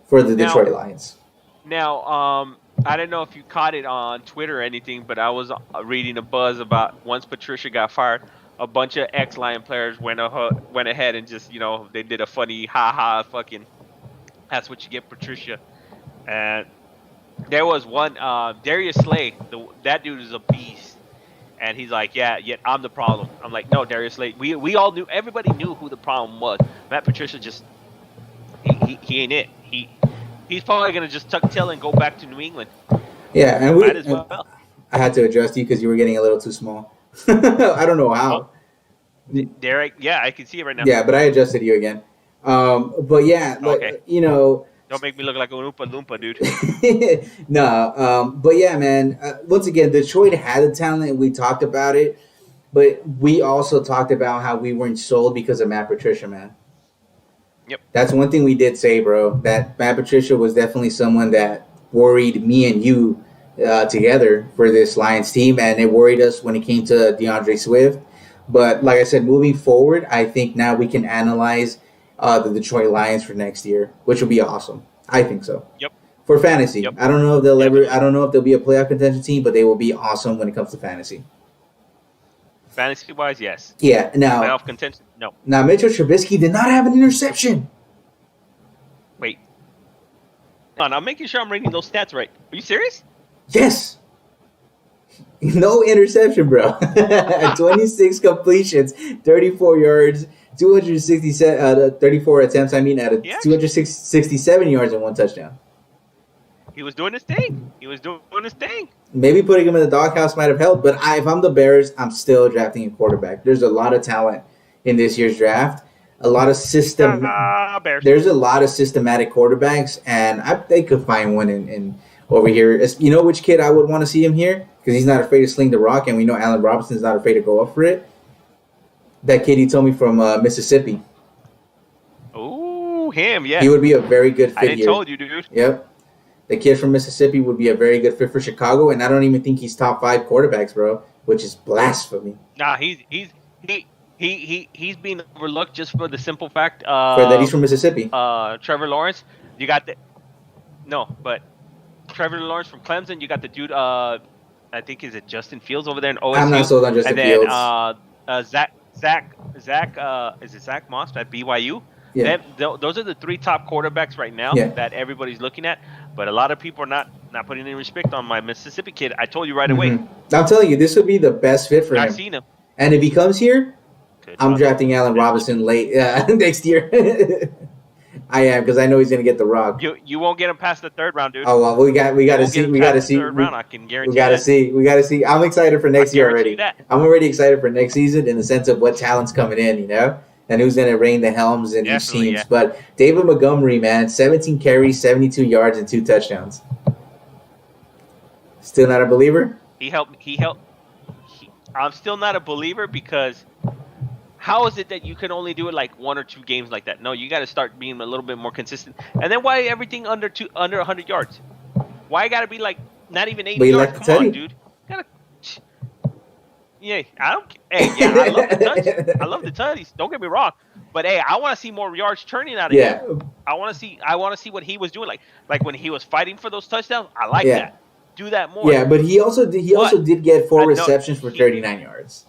for the Detroit Lions. Now, I don't know if you caught it on Twitter or anything, but I was reading a buzz about once Patricia got fired, a bunch of ex-Lion players went ahead and just, they did a funny ha-ha fucking, that's what you get, Patricia. And there was one, Darius Slay, that dude is a beast. And he's like, yeah, I'm the problem. I'm like, no, Darius Slay, we all knew, everybody knew who the problem was. Matt Patricia just, he ain't it. He's probably going to just tuck tail and go back to New England. Yeah, and might as well. I had to adjust you because you were getting a little too small. I don't know how. Derek, yeah, I can see it right now. Yeah, but I adjusted you again. But yeah, okay. Don't make me look like a Oompa Loompa, dude. No, but yeah, man. Once again, Detroit had the talent. We talked about it, but we also talked about how we weren't sold because of Matt Patricia, man. Yep. That's one thing we did say, bro. That Matt Patricia was definitely someone that worried me and you together for this Lions team, and it worried us when it came to DeAndre Swift. But like I said, moving forward, I think now we can analyze the Detroit Lions for next year, which will be awesome. I think so. Yep. For fantasy, Yep. I don't know if they'll ever. Definitely. I don't know if they'll be a playoff contention team, but they will be awesome when it comes to fantasy. Fantasy wise, yes. Yeah. Now, Playoff contention, no. now Mitchell Trubisky did not have an interception. Wait. Hold on, I'm making sure I'm reading those stats right. Are you serious? Yes. No interception, bro. 26 completions, 34 yards, 267, 34 attempts. I mean, at a 267 yards and one touchdown. He was doing his thing. Maybe putting him in the doghouse might have helped, but if I'm the Bears, I'm still drafting a quarterback. There's a lot of talent in this year's draft. A lot of system. Bears. There's a lot of systematic quarterbacks, and they could find one in over here. You know which kid I would want to see him here? Because he's not afraid to sling the rock, and we know Allen Robinson's not afraid to go up for it. That kid you told me from Mississippi. Ooh, him, yeah. He would be a very good fit I didn't here. told you, dude. Yep. The kid from Mississippi would be a very good fit for Chicago, and I don't even think he's top 5 quarterbacks, bro, which is blasphemy. Nah, he's being overlooked just for the simple fact that he's from Mississippi. Trevor Lawrence, you got but Trevor Lawrence from Clemson, you got the dude I think is it Justin Fields over there in OSU. I'm not sold on Justin Fields. And then Zach is it Zach Moss at BYU? Yeah. Those are the 3 top quarterbacks right now that everybody's looking at. But a lot of people are not putting any respect on my Mississippi kid. I told you right away. I'm telling you, this would be the best fit for him. I've seen him. And if he comes here, I'm drafting Allen Robinson late next year. I am, because I know he's going to get the rock. You won't get him past the 3rd round, dude. Oh well, we got to see. We got to see. Third round, I can guarantee. We got to see. We got to see. I'm excited for next year already. I'm already excited for next season in the sense of what talent's coming in, and who's going to reign the helms in each teams. Yeah. But David Montgomery, man, 17 carries, 72 yards, and 2 touchdowns. Still not a believer? He helped. I'm still not a believer because how is it that you can only do it like 1 or 2 games like that? No, you got to start being a little bit more consistent. And then why everything under 100 yards? Why got to be like not even 80 yards? Come on, dude. Yeah, I don't. Hey, yeah, I love the touch. I love the tutties. Don't get me wrong, but hey, I want to see more yards turning out of him. I want to see what he was doing, like when he was fighting for those touchdowns. I like that. Do that more. Yeah, but he also did get 4 receptions for 39 yards.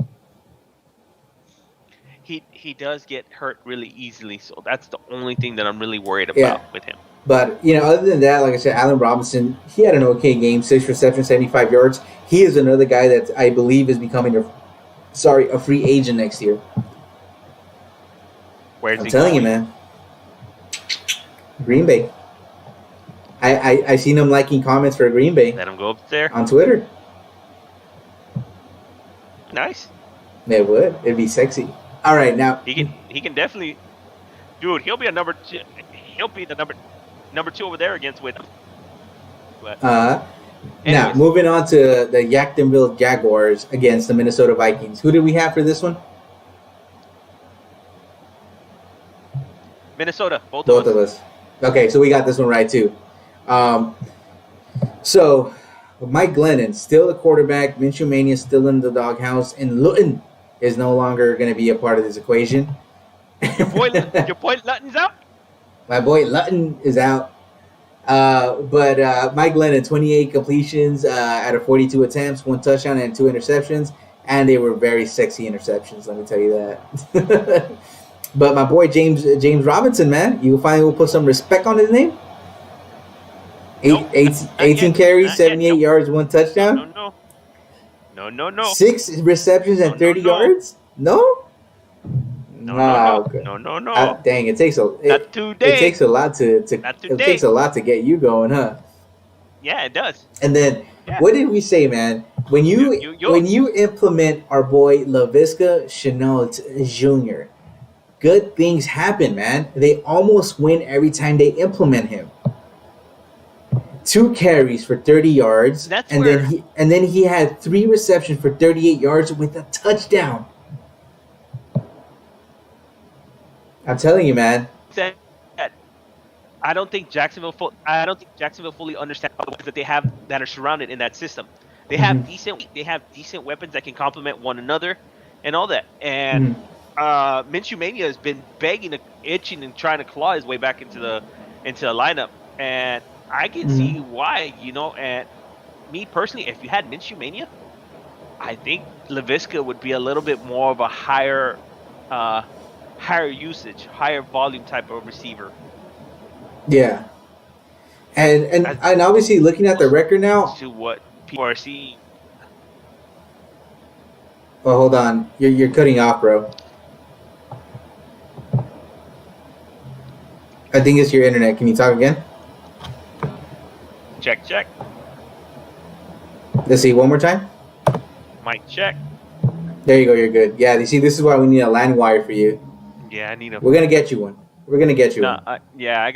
He does get hurt really easily, so that's the only thing that I'm really worried about with him. But, other than that, like I said, Allen Robinson, he had an okay game, 6 receptions, 75 yards. He is another guy that I believe is becoming a free agent next year. Where's I'm telling you, man. Green Bay. I seen him liking comments for Green Bay. Let him go up there. On Twitter. Nice. It would. It'd be sexy. All right, now. He can definitely... Dude, he'll be a number 2. He'll be the number 2 over there against with him. Now, moving on to the Jacksonville Jaguars against the Minnesota Vikings. Who did we have for this one? Minnesota. Both of us. Okay, so we got this one right, too. So, Mike Glennon, still the quarterback. Minshew Mania still in the doghouse. And Luton is no longer going to be a part of this equation. Your boy Lutton's out? My boy Luton is out. But Mike Glennon, 28 completions out of 42 attempts, 1 touchdown and 2 interceptions. And they were very sexy interceptions, let me tell you that. But my boy James Robinson, man, you finally will put some respect on his name? 18 carries, 78 yards, 1 touchdown? No. 6 receptions and 30 yards? No. Dang, it takes a lot to get you going, huh? Yeah, it does. And then what did we say, man? When you implement our boy LaVisca Chenault Jr., good things happen, man. They almost win every time they implement him. 2 carries for 30 yards, then he had 3 receptions for 38 yards with a touchdown. I'm telling you, man. I don't think Jacksonville fully understands the weapons that they have that are surrounded in that system. They Hmm. have decent weapons that can complement one another and all that. And Hmm. Minshew Mania has been begging, itching, and trying to claw his way back into the lineup. And I can Hmm. see why, you know. And me personally, if you had Minshew Mania, I think Laviska would be a little bit more of a uh, higher usage, higher volume type of receiver. Yeah, and As and obviously looking at the opposed record now. to what people are seeing. Oh, hold on, you're cutting off, bro. I think it's your internet. Can you talk again? Check, check. Let's see one more time. Mic check. There you go. You're good. Yeah. You see, this is why we need a land wire for you. Yeah, I need a We're gonna get you one. We're gonna get you no. one. Yeah, I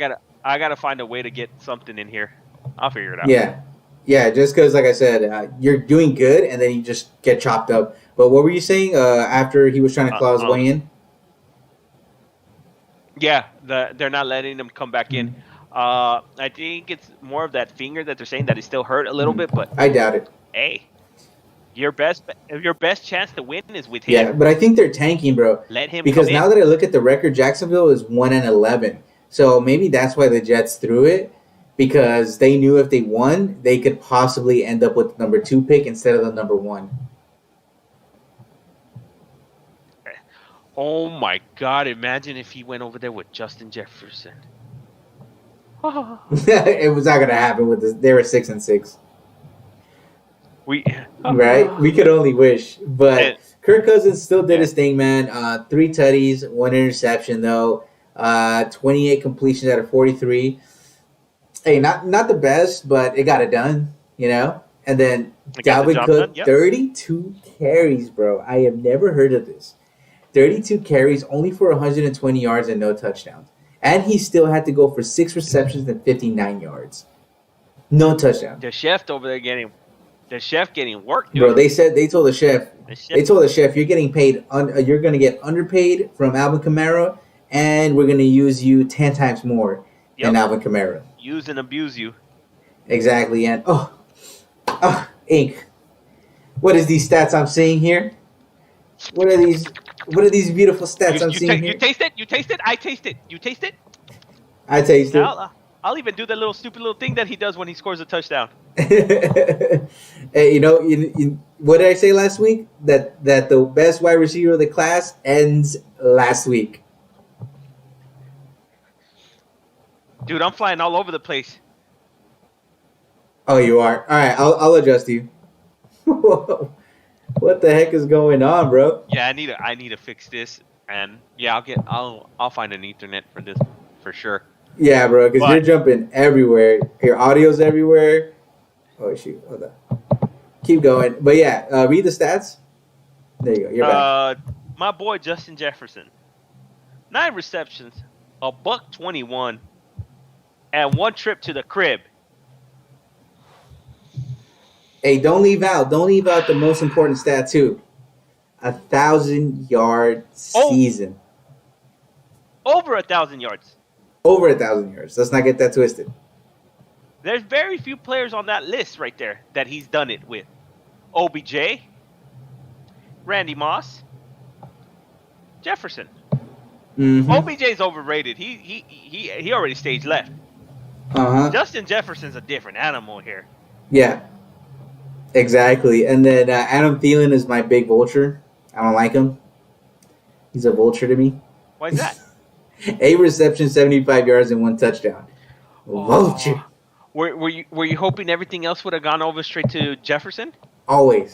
gotta find a way to get something in here. I'll figure it out. Yeah. Yeah. Just because, like I said, you're doing good, and then you just get chopped up. But what were you saying? After he was trying to claw his I'll way in. Yeah, they're not letting them come back in. Mm-hmm. I think it's more of that finger that they're saying that it still hurt a little bit, but I doubt it. hey, your best chance to win is with Yeah, him. but I think they're tanking, bro. Let him come Because in. now that I look at the record, Jacksonville is 1-11. So maybe that's why the Jets threw it, because they knew if they won, they could possibly end up with the number 2 pick instead of the number 1. Oh my God! Imagine if he went over there with Justin Jefferson. It was not gonna happen with this. They were 6-6, we right? We could only wish, and, but Kirk Cousins still did yeah, his thing, man. 3 tutties, 1 interception though. 28 completions out of 43. Hey, not the best, but it got it done, you know. And then I got the Dalvin job done. Cook, Yep. 32 carries, bro. I have never heard of this. 32 carries, only for 120 yards and no touchdowns. And he still had to go for 6 receptions and 59 yards. No touchdown. The chef getting work, Bro, dude. they told the chef, The chef. you're getting paid, you're going to get underpaid from Alvin Kamara, and we're going to use you 10 times more than Yep. Alvin Kamara. Use and abuse you. Exactly. And, ink. What is these stats I'm seeing here? What are these? What are these beautiful stats I'm seeing You here? taste it. You taste it. I taste it. You taste it. I taste it. I'll even do the little stupid little thing that he does when he scores a touchdown. Hey, what did I say last week? That the best wide receiver of the class ends last week. Dude, I'm flying all over the place. Oh, you are. All right, I'll adjust you. What the heck is going on, bro? Yeah, I need to fix this, and yeah, I'll find an Ethernet for this for sure. Yeah, bro, because you're But jumping everywhere. Your audio's everywhere. Oh shoot, hold on. Keep going. But yeah, read the stats. There you go. You're back. my boy Justin Jefferson, 9 receptions, a buck 21, and 1 trip to the crib. Hey, don't leave out the most important stat too. 1,000-yard Oh, season. over 1,000 yards. Over 1,000 yards. Let's not get that twisted. There's very few players on that list right there that he's done it with. OBJ, Randy Moss, Jefferson. Mm-hmm. OBJ's overrated. He already stage left. Justin Jefferson's a different animal here. Yeah, exactly. And then Adam Thielen is my big vulture. I don't like him. He's a vulture to me. Why is that? 8 receptions, 75 yards, and 1 touchdown. Vulture. Were you hoping everything else would have gone over straight to Jefferson? Always.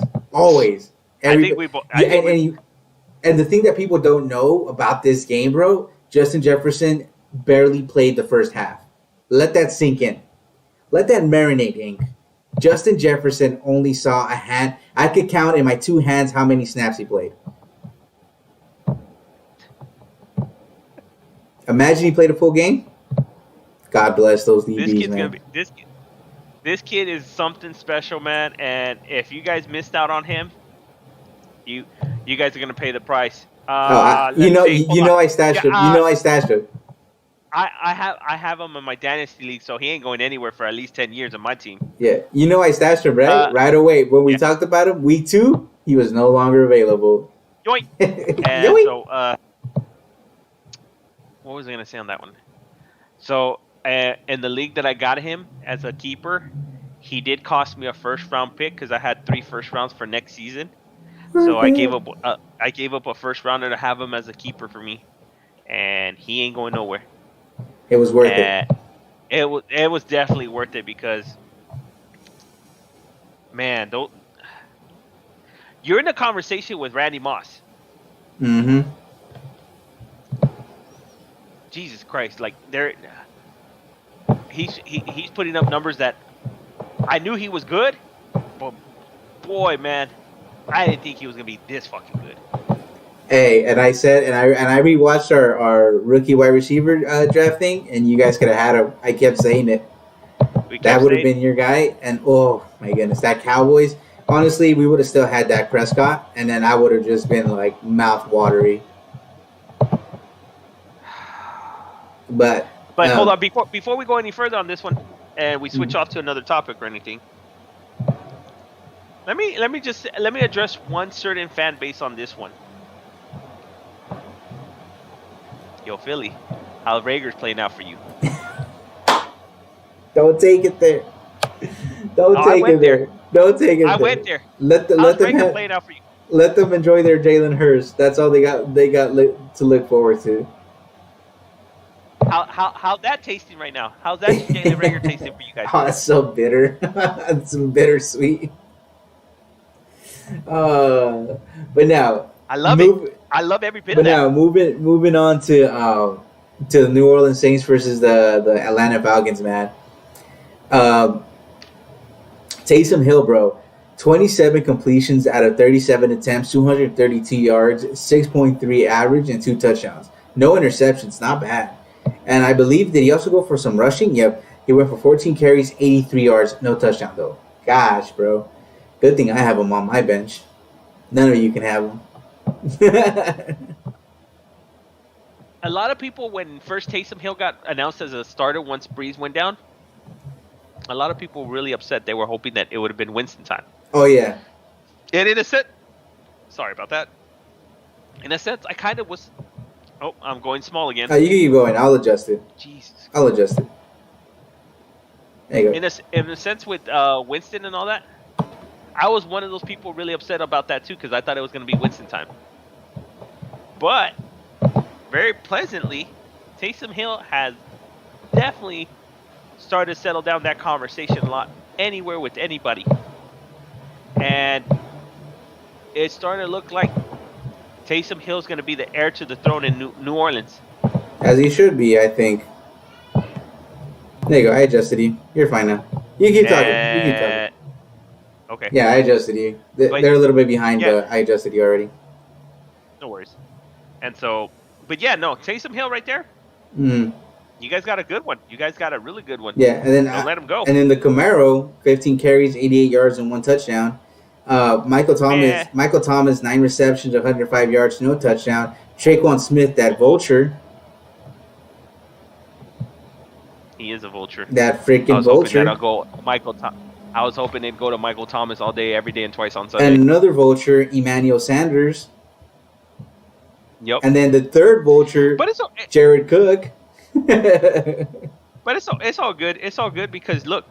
I think we both. And the thing that people don't know about this game, bro, Justin Jefferson barely played the first half. Let that sink in. Let that marinate, Ink. Justin Jefferson only saw a hand. I could count in my 2 hands how many snaps he played. Imagine he played a full game. God bless those DBs, man. This kid is something special, man. And if you guys missed out on him, you guys are gonna pay the price. I stashed him. Yeah, I stashed him. I have him in my dynasty league, so he ain't going anywhere for at least 10 years on my team. Yeah, you know I stashed him right away when we Yeah, talked about him. Week 2, he was no longer available. yoink. And Yoink. so, what was I gonna say on that one? So, in the league that I got him as a keeper, he did cost me a first round pick because I had 3 first rounds for next season. So I gave up a first rounder to have him as a keeper for me, and he ain't going nowhere. It was worth it. And it was definitely worth it because, man, don't you're in a conversation with Randy Moss. Mm-hmm. Jesus Christ, like he's putting up numbers that I knew he was good, but boy, man, I didn't think he was gonna be this fucking good. Hey, and I said, and I rewatched our rookie wide receiver drafting, and you guys could have had him. I kept saying it. We That kept would have saying, been your guy, and oh my goodness, that Cowboys. Honestly, we would have still had Dak Prescott, and then I would have just been like mouth watery. But but hold on, before we go any further on this one, and we switch off to another topic or anything. Let me address one certain fan base on this one. Yo, Philly, how's Rager's playing out for you? don't take it there. Don't take it there. Don't take it there. I went there. Let them Rager playing out for you? let them enjoy their Jalen Hurts. That's all they got. They got to look forward to. How's that tasting right now? How's that Jalen Rager tasting for you guys? Oh, that's so bitter. It's some bittersweet. But now I love it. I love every bit But of that. now moving on to the New Orleans Saints versus the Atlanta Falcons, man. Taysom Hill, bro, 27 completions out of 37 attempts, 232 yards, 6.3 average, and 2 touchdowns. No interceptions, not bad. And I believe, did he also go for some rushing? Yep. He went for 14 carries, 83 yards, no touchdown, though. Gosh, bro. Good thing I have him on my bench. None of you can have him. A lot of people, when first Taysom Hill got announced as a starter once Breeze went down, a lot of people were really upset. They were hoping that it would have been Winston time. Oh, yeah. And in a sense, sorry about that. In a sense, I kind of was. Oh, I'm going small again. You can keep going. I'll adjust it. Jesus. I'll adjust it. There you go. In a sense, with Winston and all that, I was one of those people really upset about that too because I thought it was going to be Winston time. But very pleasantly, Taysom Hill has definitely started to settle down that conversation a lot anywhere with anybody. And it's starting to look like Taysom Hill is going to be the heir to the throne in New Orleans. As he should be, I think. There you go. I adjusted you. You're fine now. You keep talking. You keep talking. Okay. Yeah, I adjusted you. They're a little bit behind, yeah. but I adjusted you already. No worries. And so, but yeah, no, Taysom Hill right there. Mm. You guys got a good one. You guys got a really good one. Yeah, and then don't let him go. And then the Camaro, 15 carries, 88 yards, and 1 touchdown. Michael Thomas, 9 receptions, 105 yards, no touchdown. Traquan Smith, that vulture. He is a vulture. That freaking vulture. I was hoping they'd go to Michael Thomas all day, every day, and twice on Sunday. And another vulture, Emmanuel Sanders. Yep. And then the third vulture, Jared Cook. But it's all good. It's all good because look,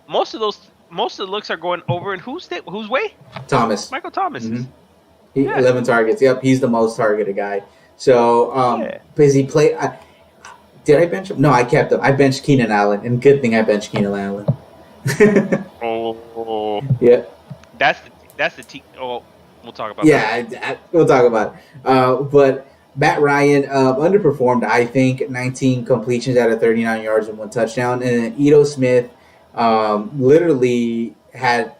most of the looks are going over in whose way? Thomas. Michael Thomas. Mm-hmm. 11 targets. Yep, he's the most targeted guy. So, because he played. Did I bench him? No, I kept him. I benched Keenan Allen, and good thing I benched Keenan Allen. Oh. Yeah. That's the T. Oh, we'll talk about that. Yeah, we'll talk about it. But Matt Ryan underperformed, I think. 19 completions out of 39 yards and 1 touchdown. And then Ito Smith literally had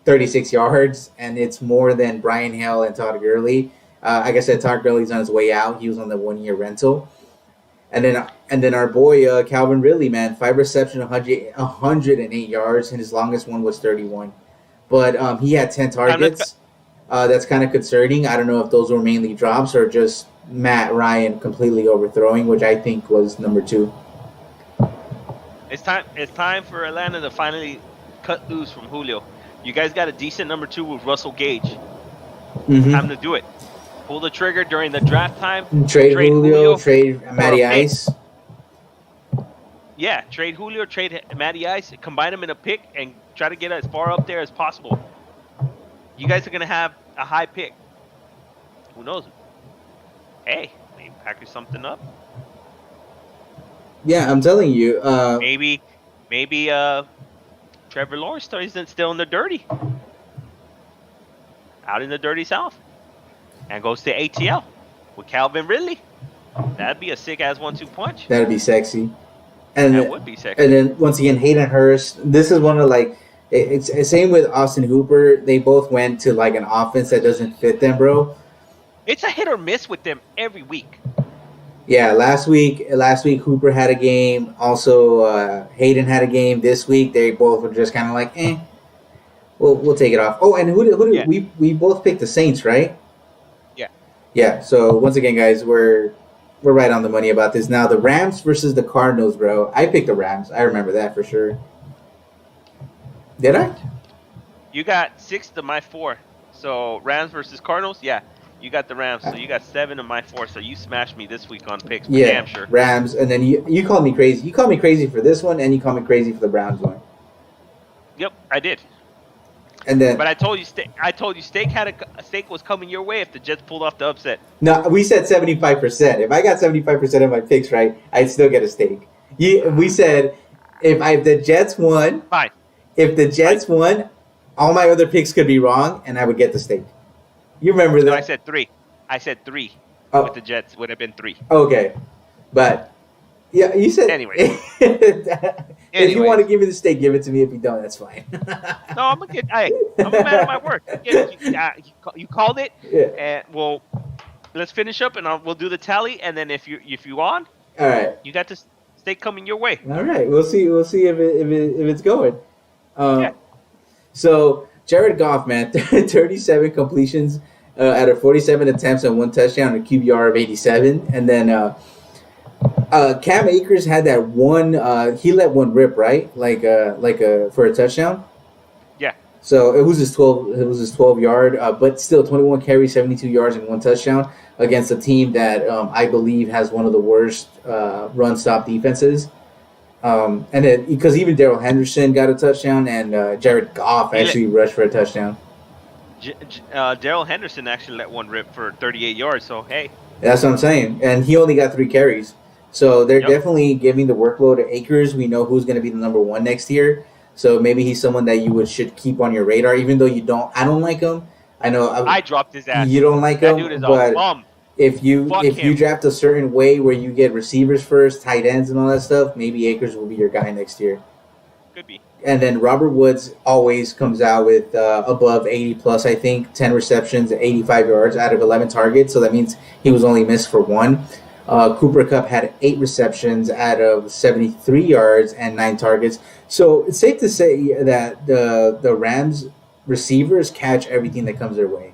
36 yards, and it's more than Brian Hill and Todd Gurley. Like I said, Todd Gurley's on his way out. He was on the 1-year rental. And then our boy Calvin Ridley, man, 5 receptions, 108 yards, and his longest one was 31. But he had 10 targets. That's kind of concerning. I don't know if those were mainly drops or just Matt Ryan completely overthrowing, which I think was number 2. It's time. It's time for Atlanta to finally cut loose from Julio. You guys got a decent number 2 with Russell Gage. Time to do it. Pull the trigger during the draft time. Trade Julio, trade Matty pick. Ice. Yeah, trade Julio, trade Matty Ice, combine them in a pick, and try to get as far up there as possible. You guys are gonna have a high pick. Who knows? Hey, maybe package something up. Yeah, I'm telling you. Maybe Trevor Lawrence isn't still in the dirty, out in the dirty South, and goes to ATL with Calvin Ridley. That'd be a sick ass 1-2 punch. That'd be sexy. And that would be sexy. And then once again, Hayden Hurst. This is one of like it's same with Austin Hooper. They both went to like an offense that doesn't fit them, bro. It's a hit or miss with them every week. Yeah, last week Hooper had a game. Also, Hayden had a game. This week they both were just kind of like, we'll take it off. Oh, and who did we both picked the Saints, right? Yeah. Yeah. So once again, guys, we're right on the money about this. Now the Rams versus the Cardinals, bro. I picked the Rams. I remember that for sure. Did I? You got 6 to my 4. So Rams versus Cardinals, yeah. You got the Rams, so you got 7 to my 4. So you smashed me this week on picks. Yeah, damn sure. Rams, and then you called me crazy. You called me crazy for this one, and you called me crazy for the Browns one. Yep, I did. And then, but I told you, Steak was coming your way if the Jets pulled off the upset. No, we said 75%. If I got 75% of my picks right, I'd still get a steak. We said if the Jets won, fine. If the Jets won, all my other picks could be wrong, and I would get the steak. You remember that? No, I said 3. With the Jets. Would have been 3. Okay. But, yeah, you said... Anyway. If you want to give me the steak, give it to me. If you don't, that's fine. No, I'm a man of my word. You called it. Yeah. And let's finish up, and we'll do the tally. And then if you on, all right, you got the steak coming your way. All right, we'll see if it's going. Yeah. So Jared Goff, man, 37 completions out of 47 attempts and 1 touchdown, a QBR of 87, and then Cam Akers had that one. He let one rip, right? For a touchdown. Yeah. So it was his 12 yard, but still 21 carries, 72 yards, and 1 touchdown against a team that I believe has one of the worst run stop defenses. And then because even Darrell Henderson got a touchdown, and Jared Goff actually rushed for a touchdown. Darrell Henderson actually let one rip for 38 yards. So hey, that's what I'm saying, and he only got 3 carries. So they're definitely giving the workload to Akers. We know who's going to be the number 1 next year. So maybe he's someone that should keep on your radar, even though you don't. I don't like him. I know I dropped his ass. You don't like him, dude is but a bum. if you draft a certain way where you get receivers first, tight ends, and all that stuff, maybe Akers will be your guy next year. Could be. And then Robert Woods always comes out with above 80 plus, I think, 10 receptions, 85 yards out of 11 targets. So that means he was only missed for 1. Cooper Kupp had 8 receptions out of 73 yards and 9 targets. So it's safe to say that the Rams receivers catch everything that comes their way.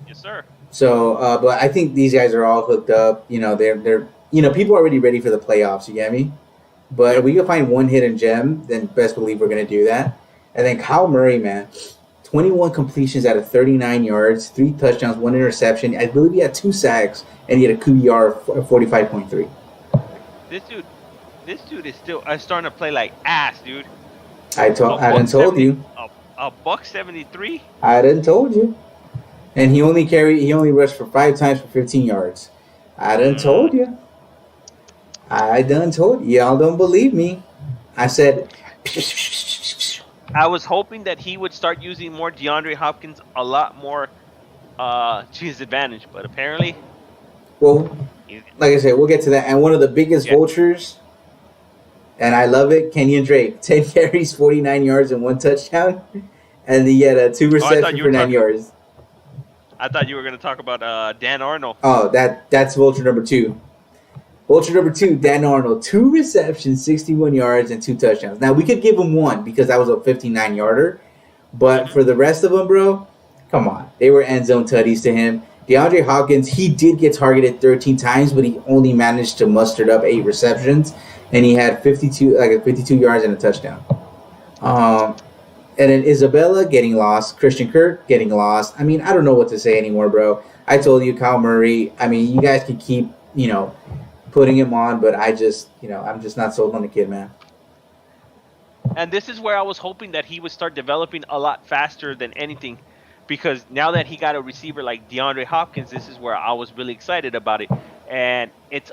Yes, sir. So, but I think these guys are all hooked up. You know, they're people are already ready for the playoffs. You get me? But if we can find one hidden gem, then best believe we're going to do that. And then Kyle Murray, man, 21 completions out of 39 yards, 3 touchdowns, 1 interception. I believe he had 2 sacks, and he had a QBR of 45.3. This dude is still starting to play like ass, dude. I done told you. A $173. I done told you. And he only rushed for 5 times for 15 yards. I done told you. I done told you. Y'all don't believe me. I said. I was hoping that he would start using more DeAndre Hopkins a lot more to his advantage, but apparently. Well, like I said, we'll get to that. And one of the biggest vultures, and I love it, Kenyon Drake. 10 carries, 49 yards, and 1 touchdown. And he had 2 receptions for 9 yards. I thought you were going to talk about Dan Arnold. Oh, that's vulture number 2. Vulture number 2, Dan Arnold, 2 receptions, 61 yards, and 2 touchdowns. Now, we could give him 1 because that was a 59-yarder. But for the rest of them, bro, Come on. They were end zone tutties to him. DeAndre Hopkins, he did get targeted 13 times, but he only managed to muster up 8 receptions, and he had 52 yards and a touchdown. Um, and then Isabella getting lost, Christian Kirk getting lost. I mean, I don't know what to say anymore, bro. I told you, Kyle Murray. I mean, you guys could keep, putting him on, but I'm just not sold on the kid, man. And this is where I was hoping that he would start developing a lot faster than anything, because now that he got a receiver like DeAndre Hopkins, this is where I was really excited about it. And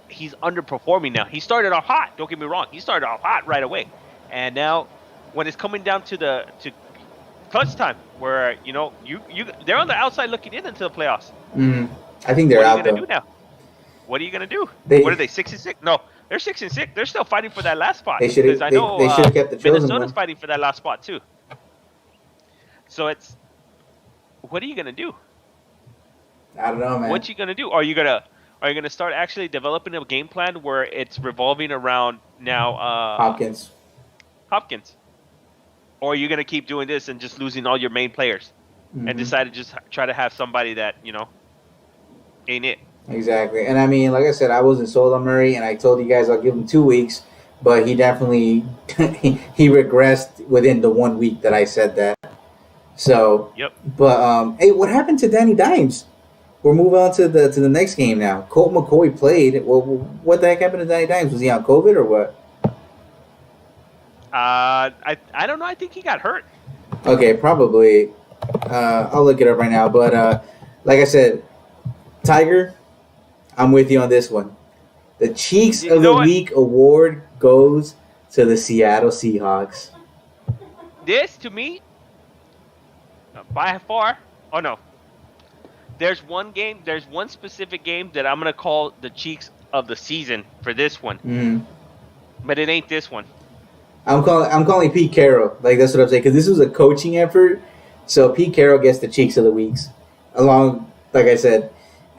he's underperforming now. He started off hot. Don't get me wrong. He started off hot right away, and now when it's coming down to clutch time, where they're on the outside looking into the playoffs. I think they're what out. What are you gonna do now? What are you gonna do? What are they, 6-6? No, they're 6-6. They're still fighting for that last spot. They should have. They should have kept the chosen Minnesota's one. fighting for that last spot too. So what are you gonna do? I don't know, man. What you gonna do? Are you gonna start actually developing a game plan where it's revolving around now Hopkins, or are you gonna keep doing this and just losing all your main players and decide to just try to have somebody that ain't it? Exactly. And I mean, like I said, I wasn't sold on Murray, and I told you guys I'll give him 2 weeks, but he definitely he regressed within the 1 week that I said that. So, Yep. But hey, what happened to Danny Dimes? We're moving on to the next game now. Colt McCoy played. Well, what the heck happened to Danny Dimes? Was he on COVID or what? I don't know. I think he got hurt. Okay, probably. I'll look it up right now. But like I said, Tiger, I'm with you on this one. The Cheeks of the Week award goes to the Seattle Seahawks. This, to me, by far, oh no. There's one specific game that I'm going to call the Cheeks of the season for this one. But it ain't this one. I'm calling Pete Carroll. Like, that's what I'm saying. Because this was a coaching effort. So Pete Carroll gets the Cheeks of the Weeks. Along, like I said.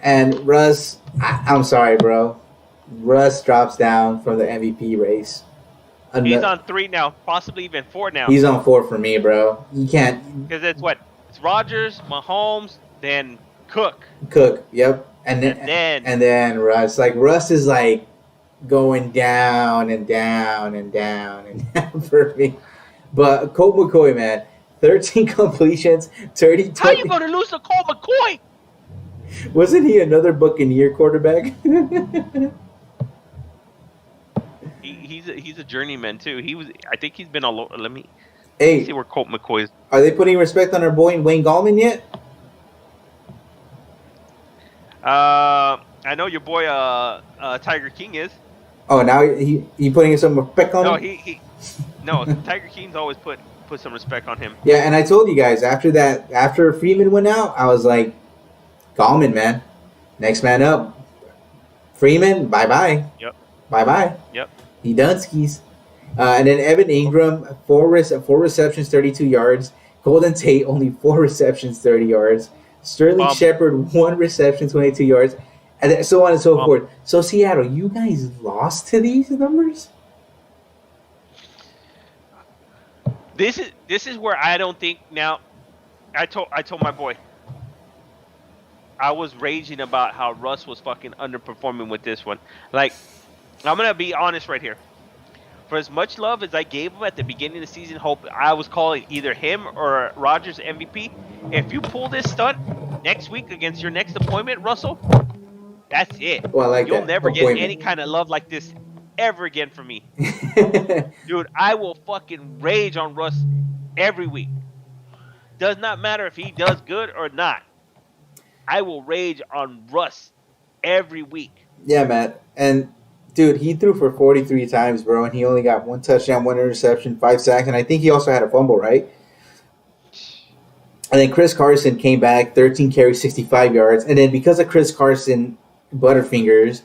And Russ, I'm sorry, bro. Russ drops down from the MVP race. He's on 3 now, possibly even 4 now. He's on 4 for me, bro. You can't. Because it's Rodgers, Mahomes, then Cook, yep. And then Russ. Like, Russ is like going down and down and down and down for me. But Colt McCoy, man, 13 completions, 30. How you going to lose to Colt McCoy? Wasn't he another Buccaneer quarterback? He's a journeyman too. I think he's been all over. Let me see where Colt McCoy is. Are they putting respect on our boy Wayne Gallman yet? I know your boy Tiger King is. Oh, now he putting some respect on him? No, Tiger King's always put some respect on him. Yeah, and I told you guys after Freeman went out, I was like, Gallman, man, next man up. Freeman, bye-bye. Yep. Bye-bye. Yep. He done skis. And then Evan Ingram, 4 receptions, 32 yards. Golden Tate, only 4 receptions, 30 yards. Sterling Shepard, 1 reception, 22 yards. And then so on and so forth. So, Seattle, you guys lost to these numbers? This is where I don't think now. I told my boy. I was raging about how Russ was fucking underperforming with this one. Like, I'm gonna be honest right here. For as much love as I gave him at the beginning of the season, hope I was calling either him or Rodgers MVP. If you pull this stunt next week against your next appointment, Russell, that's it. Well, I like You'll that never appointment. get any kind of love like this ever again from me. Dude, I will fucking rage on Russ every week. Does not matter if he does good or not. I will rage on Russ every week. Yeah, man. And, dude, he threw for 43 times, bro, and he only got 1 touchdown, 1 interception, 5 sacks, and I think he also had a fumble, right? And then Chris Carson came back, 13 carries, 65 yards. And then because of Chris Carson, Butterfingers,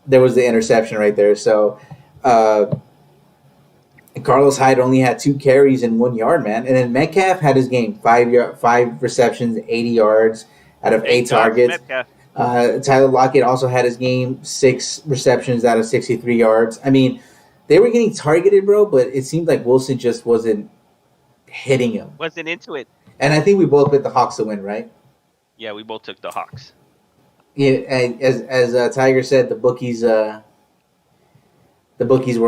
there was the interception right there. So, Carlos Hyde only had 2 carries and 1 yard, man. And then Metcalf had his game, 5 receptions, 80 yards out of 8 targets. Tyler Lockett also had his game, 6 receptions out of 63 yards. I mean, they were getting targeted, bro, but it seemed like Wilson just wasn't hitting him. Wasn't into it. And I think we both picked the Hawks to win, right? Yeah, we both took the Hawks. Yeah, and as Tiger said, the bookies were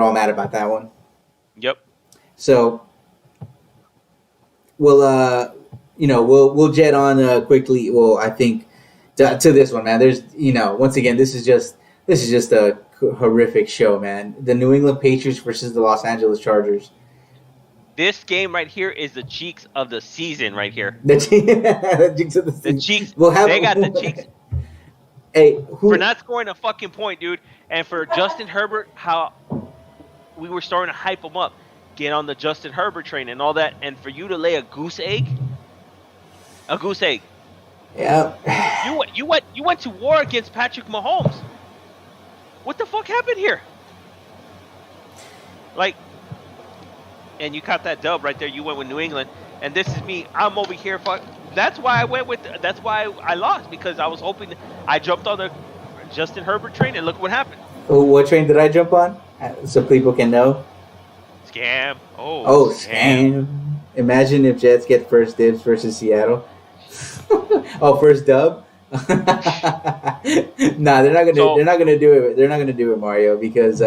all mad about that one. Yep. So we'll we'll jet on quickly. Well, I think to this one, man. There's once again this is just a horrific show, man. The New England Patriots versus the Los Angeles Chargers. This game right here is the cheeks of the season right here. The jinx of the The season. cheeks. We'll have They got the cheeks Hey, for who? not scoring a fucking point, dude. And for Justin Herbert, how we were starting to hype him up, get on the Justin Herbert train and all that, and for you to lay a goose egg. Yeah. You went to war against Patrick Mahomes. What the fuck happened here? Like, and you caught that dub right there. You went with New England, and this is me. I'm over here. That's why I went with. That's why I lost, because I was hoping. I jumped on the Justin Herbert train, and look what happened. Oh, what train did I jump on? So people can know. Scam. Oh, scam. Imagine if Jets get first dibs versus Seattle. Oh, first dub. Nah, they're not gonna. They're not gonna do it. They're not gonna do it, Mario, because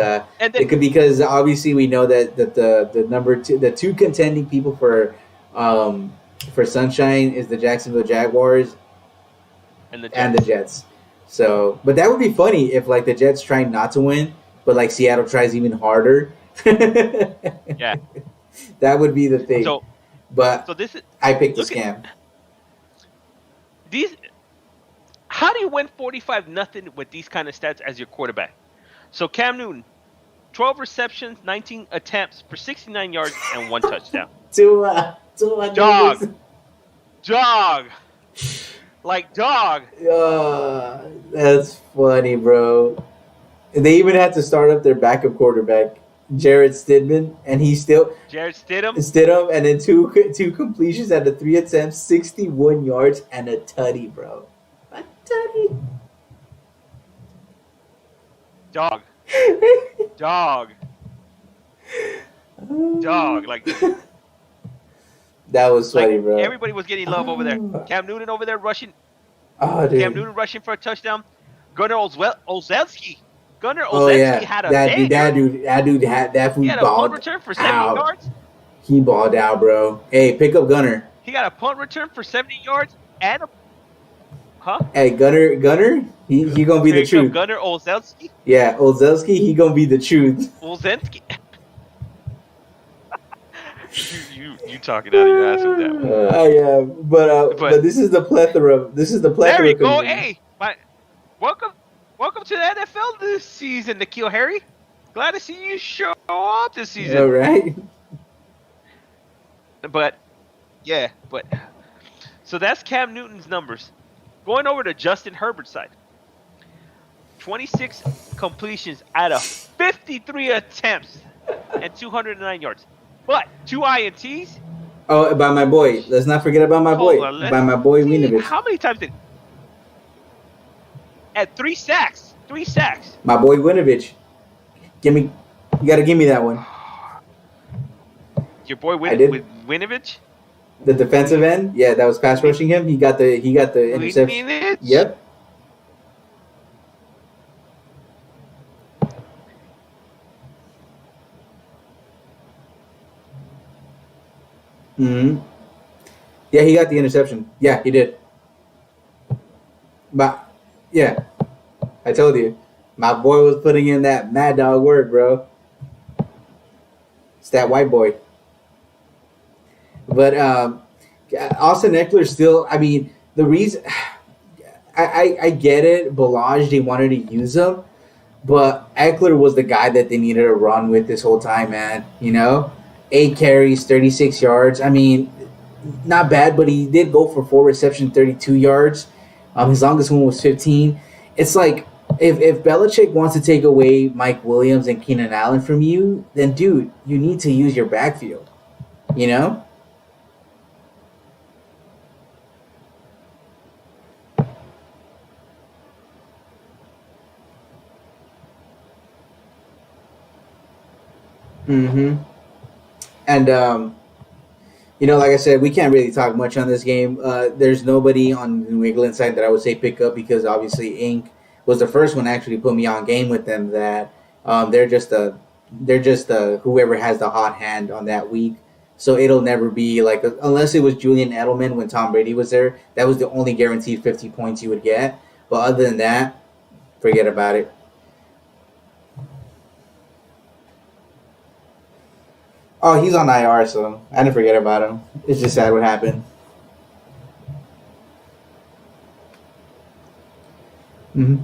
because obviously we know that the number two, the two contending people for Sunshine is the Jacksonville Jaguars and the Jets. So, but that would be funny if like the Jets try not to win, but like Seattle tries even harder. Yeah, that would be the thing. So this is. I picked the scam. How do you win 45-0 with these kind of stats as your quarterback? So Cam Newton, 12 receptions, 19 attempts for 69 yards and 1 touchdown. Dog. Like dog. That's funny, bro. They even had to start up their backup quarterback, Jarrett Stidham, and Stidham, and then two completions out of 3 attempts, 61 yards and a tutty, bro. A tutty. Dog. Like that was funny, bro. Everybody was getting love over there. Cam Newton over there rushing. Oh, dude. Cam Newton rushing for a touchdown. Gunnar Olszewski had a day. That dude had that food. He had a punt return for 70 yards. He balled out, bro. Hey, pick up Gunnar. He got a punt return for 70 yards and a. Huh? Hey, Gunnar, he gonna be the truth. Gunnar Olszewski? Yeah, Olszewski, he gonna be the truth. Olszewski. you talking out of your ass with that one. Yeah, but this is the plethora. There we go. Hey, welcome to the NFL this season, N'Keal Harry. Glad to see you show up this season. All right. But so that's Cam Newton's numbers. Going over to Justin Herbert's side. 26 completions out of 53 attempts and 209 yards. But 2 INTs. Oh, by my boy. Let's not forget about my boy. By my boy Winovich. How many times did? At 3 sacks. 3 sacks. My boy Winovich. You gotta give me that one. Your boy with Winovich? The defensive end, yeah, that was pass rushing him. He got the interception. Yep. Yeah, he got the interception. Yeah, he did. But yeah, I told you, my boy was putting in that mad dog work, bro. It's that white boy. But Austin Eckler still, I mean, the reason I get it, Balaj, they wanted to use him, but Eckler was the guy that they needed to run with this whole time, man. 8 carries, 36 yards. I mean, not bad, but he did go for 4 receptions, 32 yards. His longest one was 15. It's like, if Belichick wants to take away Mike Williams and Keenan Allen from you, then, dude, you need to use your backfield, And Like I said, we can't really talk much on this game. There's nobody on the New England side that I would say pick up because obviously Inc. was the first one to actually put me on game with them. That they're just whoever has the hot hand on that week. So it'll never be like unless it was Julian Edelman when Tom Brady was there. That was the only guaranteed 50 points you would get. But other than that, forget about it. Oh, he's on IR, so I didn't forget about him. It's just sad what happened. Hmm.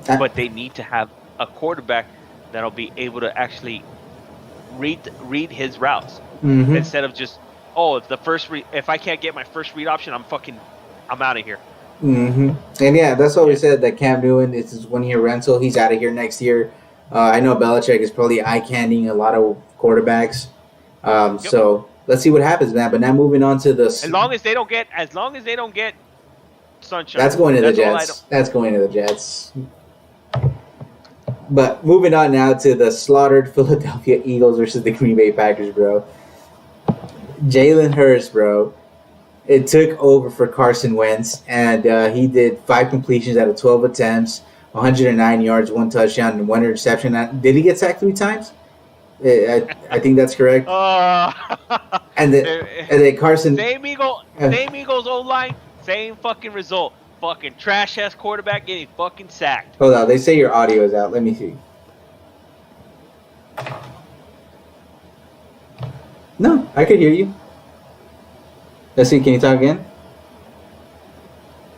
But they need to have a quarterback that'll be able to actually read his routes Hmm. instead of just if the if I can't get my first read option, I'm out of here. Hmm. And yeah, that's what we Yeah. said that Cam Newton is his 1 year rental. He's out of here next year. I know Belichick is probably eye candying a lot of quarterbacks. Yep. So let's see what happens, man. But now moving on to the As long as they don't get sunshine, that's going to the that's all I don't. Jets. That's going to the Jets. But moving on now to the slaughtered Philadelphia Eagles versus the Green Bay Packers, bro. Jalen Hurts, bro. It took over for Carson Wentz, and he did 5 completions out of 12 attempts, 109 yards, 1 touchdown, and 1 interception. Did he get sacked 3 times? I think that's correct. Uh, And then, and then Carson. Same Eagles O line, same fucking result. Fucking trash ass quarterback getting fucking sacked. Hold on, they say your audio is out. Let me see. No, I could hear you. Let's see. Can you talk again?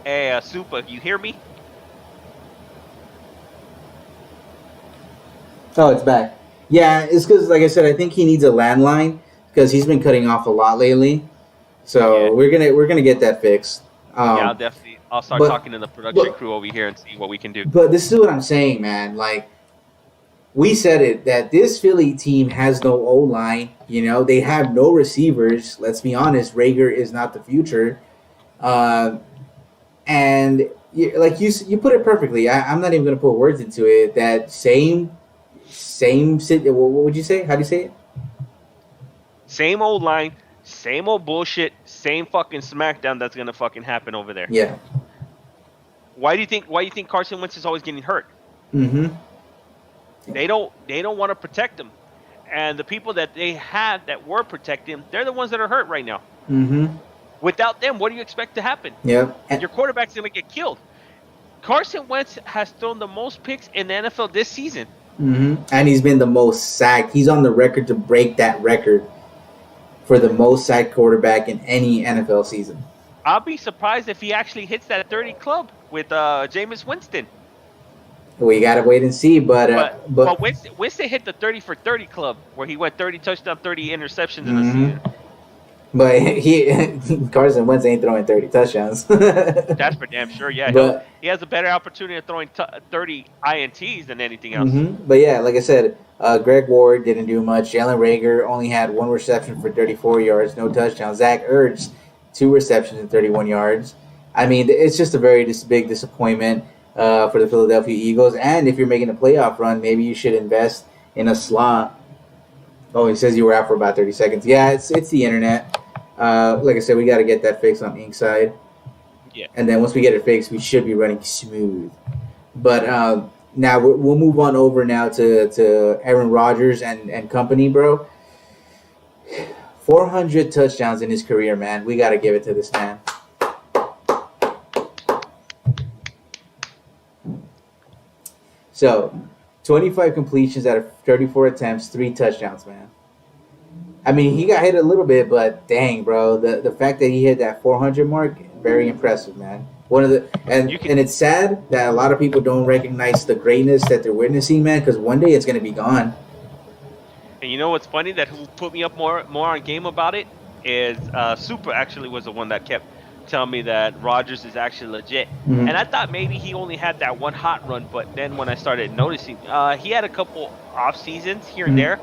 Hey, Super, you hear me? Oh, it's back. Yeah, it's because, like I said, I think he needs a landline because he's been cutting off a lot lately. So Yeah. we're gonna get that fixed. Yeah, Um, I'll start but talking to the production but crew over here and see what we can do. but this is what I'm saying, man. Like we said it that this Philly team has no O line. They have no receivers. Let's be honest. Rager is not the future. Uh, and like you put it perfectly. I'm not even gonna put words into it. That same what would you say? How do you say it? Same old line, same old bullshit, same fucking smackdown that's gonna fucking happen over there. Yeah. Why do you think Carson Wentz is always getting hurt? Mm-hmm. They don't want to protect him. And the people that they had that were protecting him, they're the ones that are hurt right now. Mm-hmm. Without them, what do you expect to happen? Yep. Your quarterback's gonna get killed. Carson Wentz has thrown the most picks in the NFL this season. Mm-hmm. And he's been the most sacked. He's on the record to break that record for the most sacked quarterback in any NFL season. I'll be surprised if he actually hits that 30 club with Jameis Winston. We gotta wait and see, But Winston hit the 30 for 30 club where he went 30 touchdowns, 30 interceptions in the season. But Carson Wentz ain't throwing 30 touchdowns. That's for damn sure. Yeah, But he has a better opportunity of throwing 30 ints than anything else. But yeah, like I said, Greg Ward didn't do much. Jalen Rager only had 1 reception for 34 yards, no touchdowns. Zach Ertz, 2 receptions and 31 yards. I mean, it's just a very big disappointment for the Philadelphia Eagles. And if you're making a playoff run, maybe you should invest in a slot. Oh, he says you were out for about 30 seconds. Yeah, it's the internet. Like I said, we got to get that fixed on Ink side. Yeah. And then once we get it fixed, we should be running smooth. But now we'll move on over now to Aaron Rodgers and company, bro. 400 touchdowns in his career, man. We got to give it to this man. So, 25 completions out of 34 attempts, 3 touchdowns, man. I mean, he got hit a little bit, but dang, bro, the fact that he hit that 400 mark, very impressive, man. And it's sad that a lot of people don't recognize the greatness that they're witnessing, man, because one day it's gonna be gone. And you know what's funny? That who put me up more on game about it is Super actually was the one that kept telling me that Rodgers is actually legit. Mhm. And I thought maybe he only had that one hot run, but then when I started noticing, he had a couple off seasons here and Mhm. there.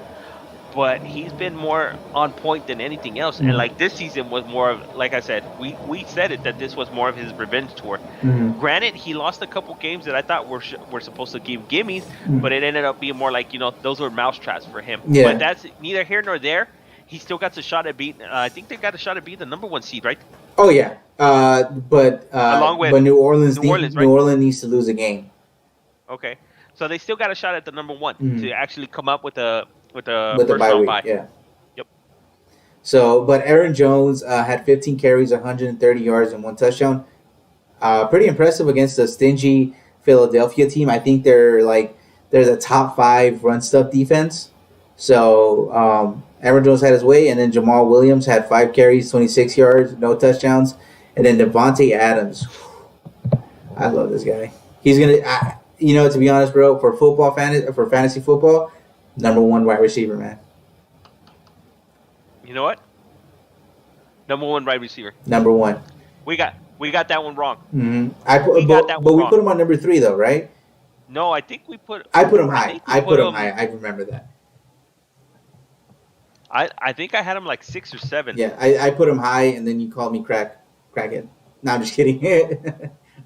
but he's been more on point than anything else. And Mm-hmm. like this season was more of, like I said, we said it that this was more of his revenge tour. Mm-hmm. Granted, he lost a couple games that I thought were supposed to give gimmies, Mm-hmm. but it ended up being more like those were mousetraps for him. But Yeah. that's neither here nor there. He still got a shot at beating. I think they got a shot at beating the number one seed, right? Oh yeah. Along with But New Orleans, New right? Orleans needs to lose a game. Okay, so they still got a shot at the number one Mm-hmm. to actually come up with a With the first bye round week. bye. Yeah. Yep. So, but Aaron Jones had 15 carries, 130 yards, and one touchdown. Pretty impressive against a stingy Philadelphia team. I think they're the top 5 run stuff defense. So Aaron Jones had his way, and then Jamal Williams had 5 carries, 26 yards, no touchdowns, and then Devontae Adams. I love this guy. He's to be honest, bro, for fantasy football, number 1 wide receiver, man. You know what? Number one wide receiver. Number 1. We got that one wrong. Mm-hmm. We got that But one we wrong. put him on number 3 though, right? No, I think we put. I put him I high. think we put him. I remember that. I think I had him like 6 or 7. Yeah, I put him high, and then you called me crackhead. No, I'm just kidding.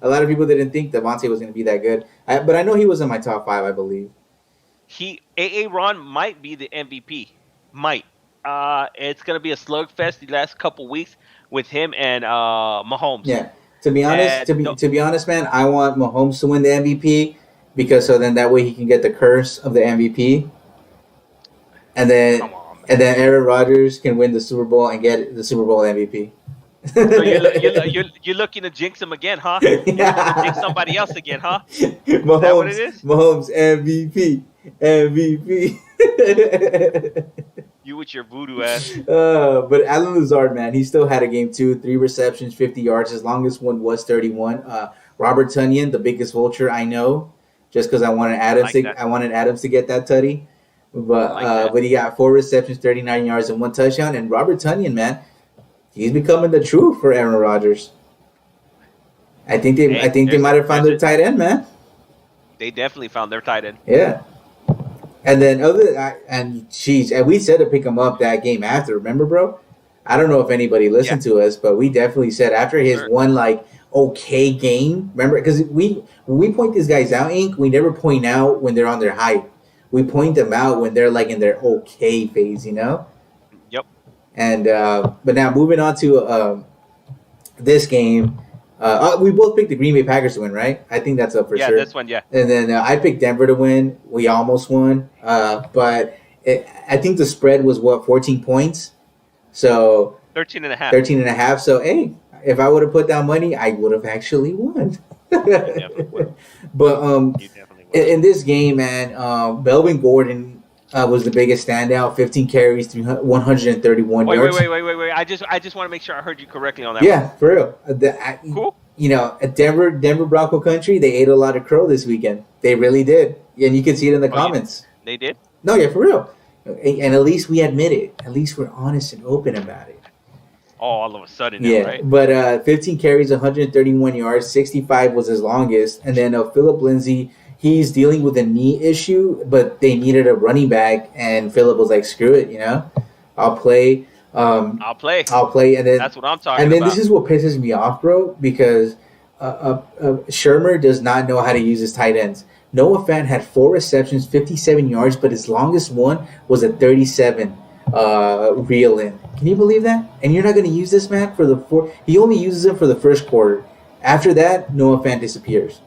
A lot of people didn't think Devontae was going to be that good, but I know he was in my top 5, I believe. Ron might be the MVP. Might. It's gonna be a slugfest the last couple weeks with him and Mahomes. Yeah, to be honest, And to be honest, man, I want Mahomes to win the MVP because so then that way he can get the curse of the MVP, and come on, man. Aaron Rodgers can win the Super Bowl and get the Super Bowl MVP. So you're looking to jinx him again, huh? You're looking to jinx somebody else again, huh? Mahomes, Is that what it is? Mahomes MVP, MVP. You with your voodoo ass. But Alan Lazard, man, he still had a game too. 3 receptions, 50 yards. His longest one was 31. Robert Tunyon, the biggest vulture I know, just because I wanted Adams to get that tutty. But he got 4 receptions, 39 yards, and 1 touchdown. And Robert Tunyon, man, he's becoming the truth for Aaron Rodgers. I think they might have found their tight end, man. They definitely found their tight end. Yeah. And then and we said to pick him up that game after. Remember, bro? I don't know if anybody listened to us, but we definitely said after his one okay game. Remember, because when we point these guys out, Inc. We never point out when they're on their hype. We point them out when they're in their okay phase, Yep. And but now moving on to this game. We both picked the Green Bay Packers to win, right? I think that's up for sure. Yeah, this one, yeah. And then I picked Denver to win. We almost won. But I think the spread was, 14 points? So 13 and a half. 13 and a half. So, hey, if I would have put down money, I would have actually won. But in this game, man, Melvin Gordon was the biggest standout. 15 carries, 131 yards. Wait. I just want to make sure I heard you correctly on that. Yeah, for real. Cool. At Denver Bronco country, they ate a lot of crow this weekend. They really did. And you can see it in the comments. They did? No, yeah, for real. And at least we admit it. At least we're honest and open about it. Oh, all of a sudden now, Yeah, right? but 15 carries, 131 yards, 65 was his longest. And then Philip Lindsay, he's dealing with a knee issue, but they needed a running back, and Philip was like, screw it, I'll play. I'll play. And then that's what I'm talking about. And then this is what pisses me off, bro, because Shermer does not know how to use his tight ends. Noah Fant had 4 receptions, 57 yards, but his longest one was a 37 reel in. Can you believe that? And you're not going to use this man for the 4. He only uses him for the first quarter. After that, Noah Fant disappears.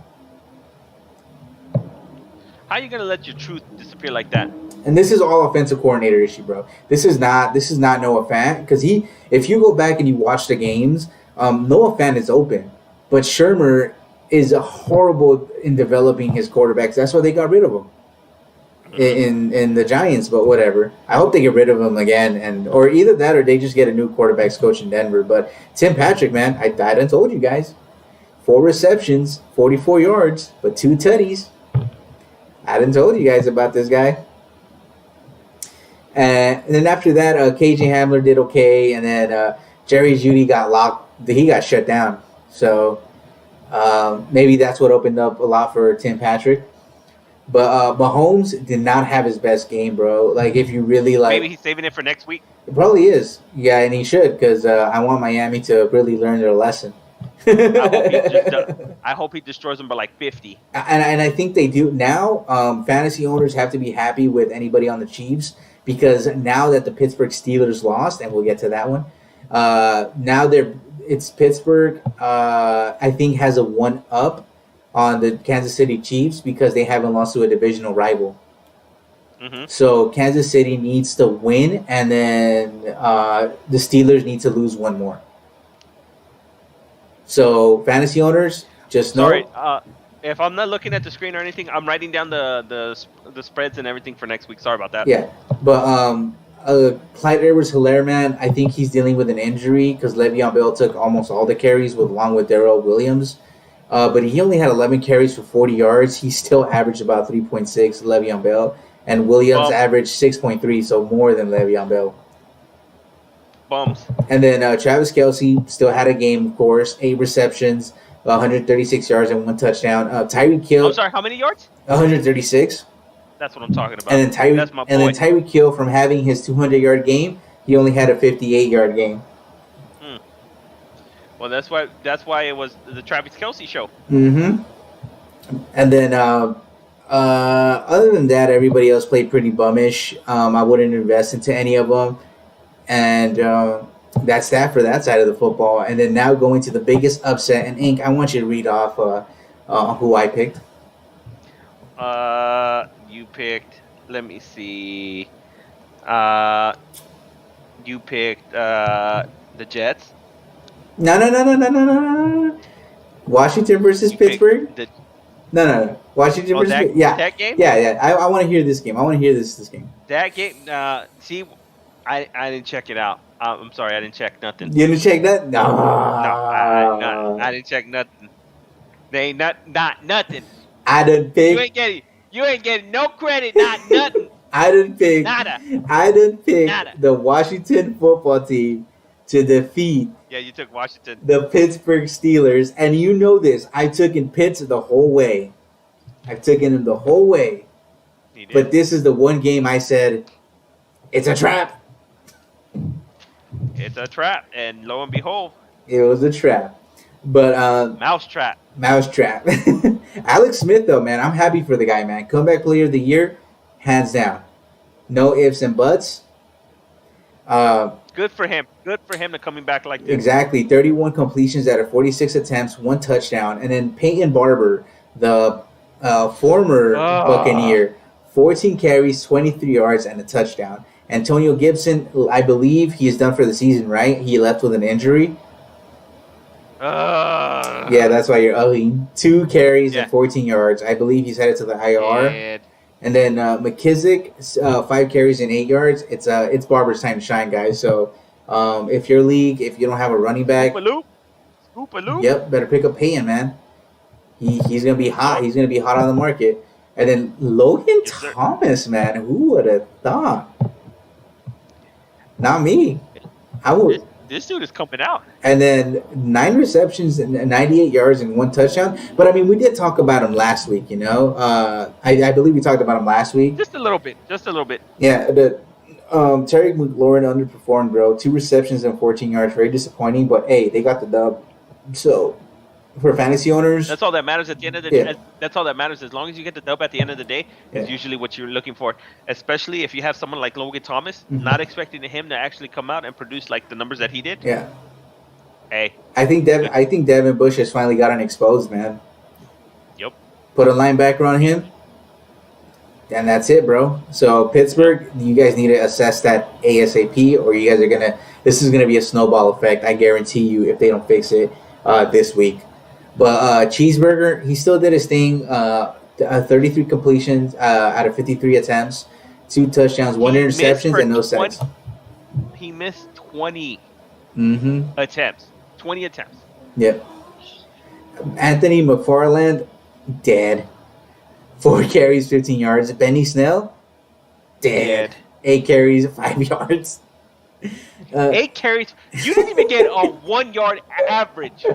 How are you going to let your truth disappear like that? And this is all offensive coordinator issue, bro. This is not Noah Fant, because if you go back and you watch the games, Noah Fant is open, but Shermer is horrible in developing his quarterbacks. That's why they got rid of him in the Giants. But whatever. I hope they get rid of him again, or either that or they just get a new quarterbacks coach in Denver. But Tim Patrick, man, I done told you guys, 4 receptions, 44 yards, but 2 tutties. I done told you guys about this guy. And then after that, KJ Hamler did okay, and then Jerry Jeudy got locked. He got shut down. So maybe that's what opened up a lot for Tim Patrick. But Mahomes did not have his best game, bro. Like if you really Maybe like, he's saving it for next week. it probably is. Yeah, and he should because I want Miami to really learn their lesson. I hope he just. I hope he destroys them by like 50. And I think they do now. Fantasy owners have to be happy with anybody on the Chiefs because now that the Pittsburgh Steelers lost, and we'll get to that one. Now it's Pittsburgh. I think has a 1-up on the Kansas City Chiefs because they haven't lost to a divisional rival. Mm-hmm. So Kansas City needs to win, and then the Steelers need to lose one more. So fantasy owners, just know. Sorry, if I'm not looking at the screen or anything, I'm writing down the spreads and everything for next week. Sorry about that. Yeah, but Clyde Edwards-Helaire, man, I think he's dealing with an injury because Le'Veon Bell took almost all the carries along with Darrell Williams. But he only had 11 carries for 40 yards. He still averaged about 3.6, Le'Veon Bell. And Williams averaged 6.3, so more than Le'Veon Bell. Bums. And then Travis Kelce still had a game, of course. 8 receptions, 136 yards, and 1 touchdown. Tyreek Hill. I'm sorry, how many yards? 136. That's what I'm talking about. And then That's my boy. And then Tyreek Hill, from having his 200-yard game, he only had a 58-yard game. Well, that's why it was the Travis Kelce show. Mm-hmm. And then other than that, everybody else played pretty bummish. I wouldn't invest into any of them. And that's that for that side of the football. And then now going to the biggest upset. And Ink, I want you to read off who I picked. You picked. Let me see. You picked the Jets. No. Washington versus Pittsburgh. No. Washington versus that, yeah. That game. Yeah. I want to hear this game. I want to hear this game. That game. See, I didn't check it out. I'm sorry, I didn't check nothing. You didn't check that? No. I didn't check nothing. They ain't nothing. I didn't pick. You ain't getting no credit. Not nothing. I didn't pick. Nada. I didn't pick Nada. the Washington football team to defeat. Yeah, you took Washington. The Pittsburgh Steelers, and you know this. I took in Pitts the whole way. I've taken him the whole way. He did. But this is the one game I said, it's a trap. It's a trap, and lo and behold, it was a trap. But mouse trap. Alex Smith, though, man, I'm happy for the guy, man. Comeback player of the year, hands down. No ifs and buts. Good for him. Good for him to coming back like this. Exactly. 31 completions out of 46 attempts, 1 touchdown. And then Peyton Barber, the former Buccaneer, 14 carries, 23 yards, and a touchdown. Antonio Gibson, I believe he is done for the season, right? He left with an injury. Yeah, that's why you're ugly. 2 carries and 14 yards. I believe he's headed to the IR. And then McKissick, 5 carries and 8 yards. It's Barber's time to shine, guys. So if your league, if you don't have a running back, Scoop-a-loop. Yep, better pick up Peyton, man. He's gonna be hot. He's gonna be hot on the market. And then Logan Thomas, man. Who would have thought? Not me. I would. This dude is coming out. And then 9 receptions and 98 yards and 1 touchdown. But I mean, we did talk about him last week. You know, I believe we talked about him last week. Just a little bit. Yeah. Terry McLaurin underperformed, bro. 2 receptions and 14 yards. Very disappointing. But hey, they got the dub. So for fantasy owners, that's all that matters at the end of the day. That's all that matters. As long as you get the dub at the end of the day, is usually what you're looking for. Especially if you have someone like Logan Thomas, not expecting him to actually come out and produce like the numbers that he did. Yeah. Hey. I think Devin Bush has finally gotten exposed, man. Yep. Put a linebacker on him, and that's it, bro. So Pittsburgh, you guys need to assess that ASAP, or you guys are gonna. This is gonna be a snowball effect. I guarantee you, if they don't fix it this week. But Cheeseburger, he still did his thing. 33 completions out of 53 attempts, 2 touchdowns, 1 interception, and no sacks. He missed 20 attempts. 20 attempts. Yep. Anthony McFarland, dead. 4 carries, 15 yards. Benny Snell, dead. 8 carries, 5 yards. 8 carries. You didn't even get a 1 yard average.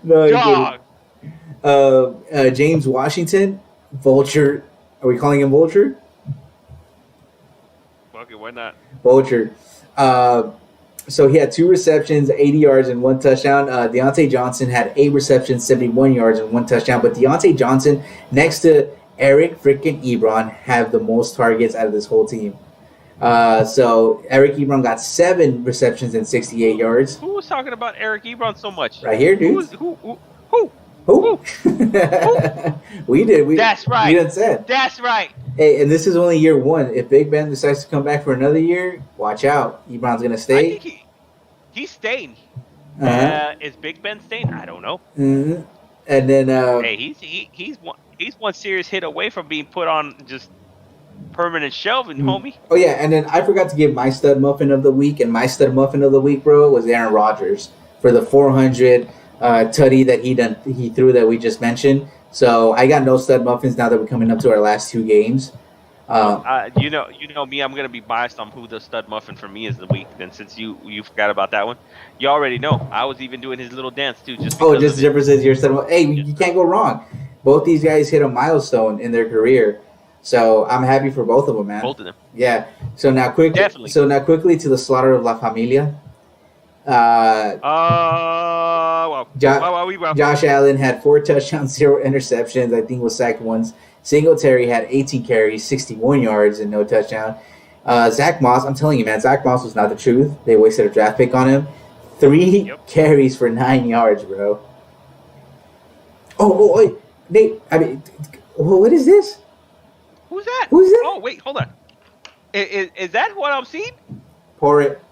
No, dog. James Washington, Vulture. Are we calling him Vulture? Okay, why not? Vulture. Uh, so he had 2 receptions, 80 yards, and 1 touchdown. Deontay Johnson had 8 receptions, 71 yards, and 1 touchdown. But Deontay Johnson, next to Eric freaking Ebron, have the most targets out of this whole team. So Eric Ebron got 7 receptions and 68 yards. Who was talking about Eric Ebron so much? Right here, Who dudes. was who? Who? Who? Who? We did. That's We right. done said. That's right. Hey, and this is only year 1. If Big Ben decides to come back for another year, watch out. Ebron's gonna I stay. think he's staying. Uh-huh. Is Big Ben staying? I don't know. Mm-hmm. And then Hey, he's one serious hit away from being put on just permanent shelving, homie. oh yeah, and then I forgot to give my stud muffin of the week, and my stud muffin of the week, bro, was Aaron Rodgers for the 400 tutty that he threw that we just mentioned. So I got no stud muffins now that we're coming up to our last 2 games. You know me. I'm gonna be biased on who the stud muffin for me is the week. Then since you forgot about that one, you already know. I was even doing his little dance too. Just because Just Jefferson's your stud muffin. Hey, you can't go wrong. Both these guys hit a milestone in their career, so I'm happy for both of them, man. Both of them. Yeah. So now Definitely. quickly to the slaughter of La Familia. Wow. Josh Allen had 4 touchdowns, 0 interceptions. I think was sacked once. Singletary had 18 carries, 61 yards, and no touchdown. Zach Moss, I'm telling you, man, Zach Moss was not the truth. They wasted a draft pick on him. 3 carries for 9 yards, bro. Wait, Nate. I mean, what is this? Who's that? Who's that? Oh, wait, hold on. Is that what I'm seeing? Pour it.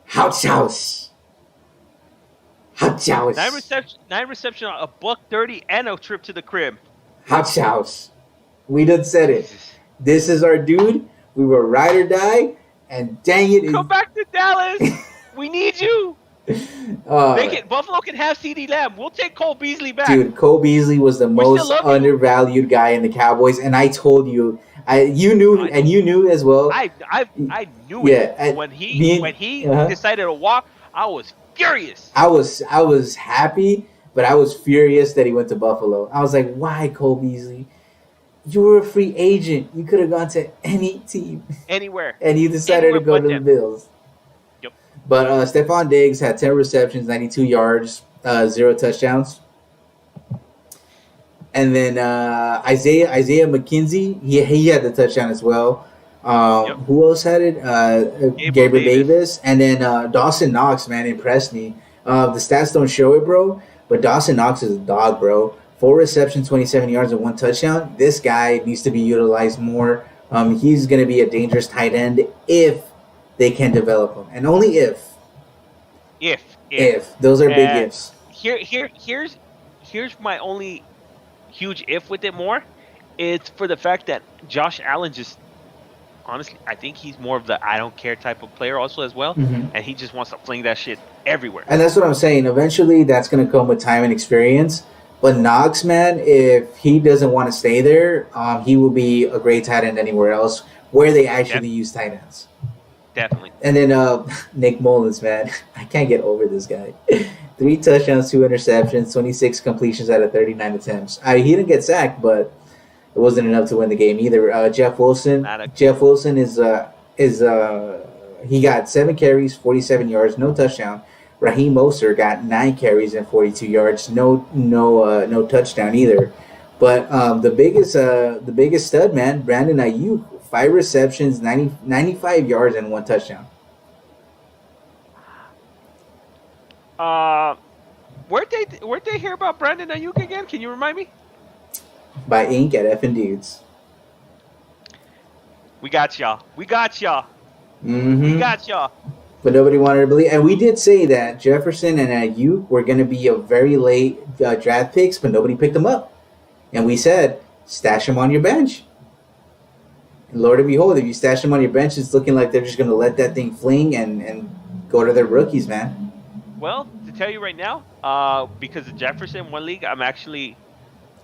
Hot house. 9 reception, a $130, and a trip to the crib. Hot house. We done said it. This is our dude. We were ride or die, and dang it. Come back to Dallas. We need you. Buffalo can have CeeDee Lamb. We'll take Cole Beasley back. Dude, Cole Beasley was the most undervalued guy in the Cowboys, and I told you, you knew as well. I knew it. When he decided to walk, I was furious. I was happy, but I was furious that he went to Buffalo. I was like, why, Cole Beasley? You were a free agent. You could have gone to any team. Anywhere. And you decided to go to the Bills. Yep. But Stephon Diggs had 10 receptions, 92 yards, 0 touchdowns. And then Isaiah McKenzie, he had the touchdown as well. Who else had it? Gabriel Davis. And then Dawson Knox, man, impressed me. The stats don't show it, bro, but Dawson Knox is a dog, bro. 4 receptions, 27 yards, and 1 touchdown. This guy needs to be utilized more. He's going to be a dangerous tight end if they can develop him, and only if. If those are big ifs. Here's my only huge if with it more. It's for the fact that Josh Allen just, honestly, I think he's more of the I don't care type of player also as well, and he just wants to fling that shit everywhere. And that's what I'm saying. Eventually, that's going to come with time and experience. But Knox, man, if he doesn't want to stay there, he will be a great tight end anywhere else where they actually use tight ends. Definitely. And then Nick Mullins, man, I can't get over this guy. 3 touchdowns, 2 interceptions, 26 completions out of 39 attempts. He didn't get sacked, but it wasn't enough to win the game either. Jeff Wilson he got 7 carries, 47 yards, no touchdown. Raheem Mostert got 9 carries and 42 yards, no touchdown either. But the biggest stud, man, Brandon Ayuk, 5 receptions, 95 yards, and 1 touchdown. Where'd they hear about Brandon Ayuk again? Can you remind me? By Inc. at F and Dudes. We got y'all. Mm-hmm. We got y'all. But nobody wanted to believe. And we did say that Jefferson and Ayuk were going to be a very late draft picks, but nobody picked them up. And we said, stash them on your bench. And Lord and behold, if you stash them on your bench, it's looking like they're just going to let that thing fling and go to their rookies, man. Well, to tell you right now, because of Jefferson, one league, I'm actually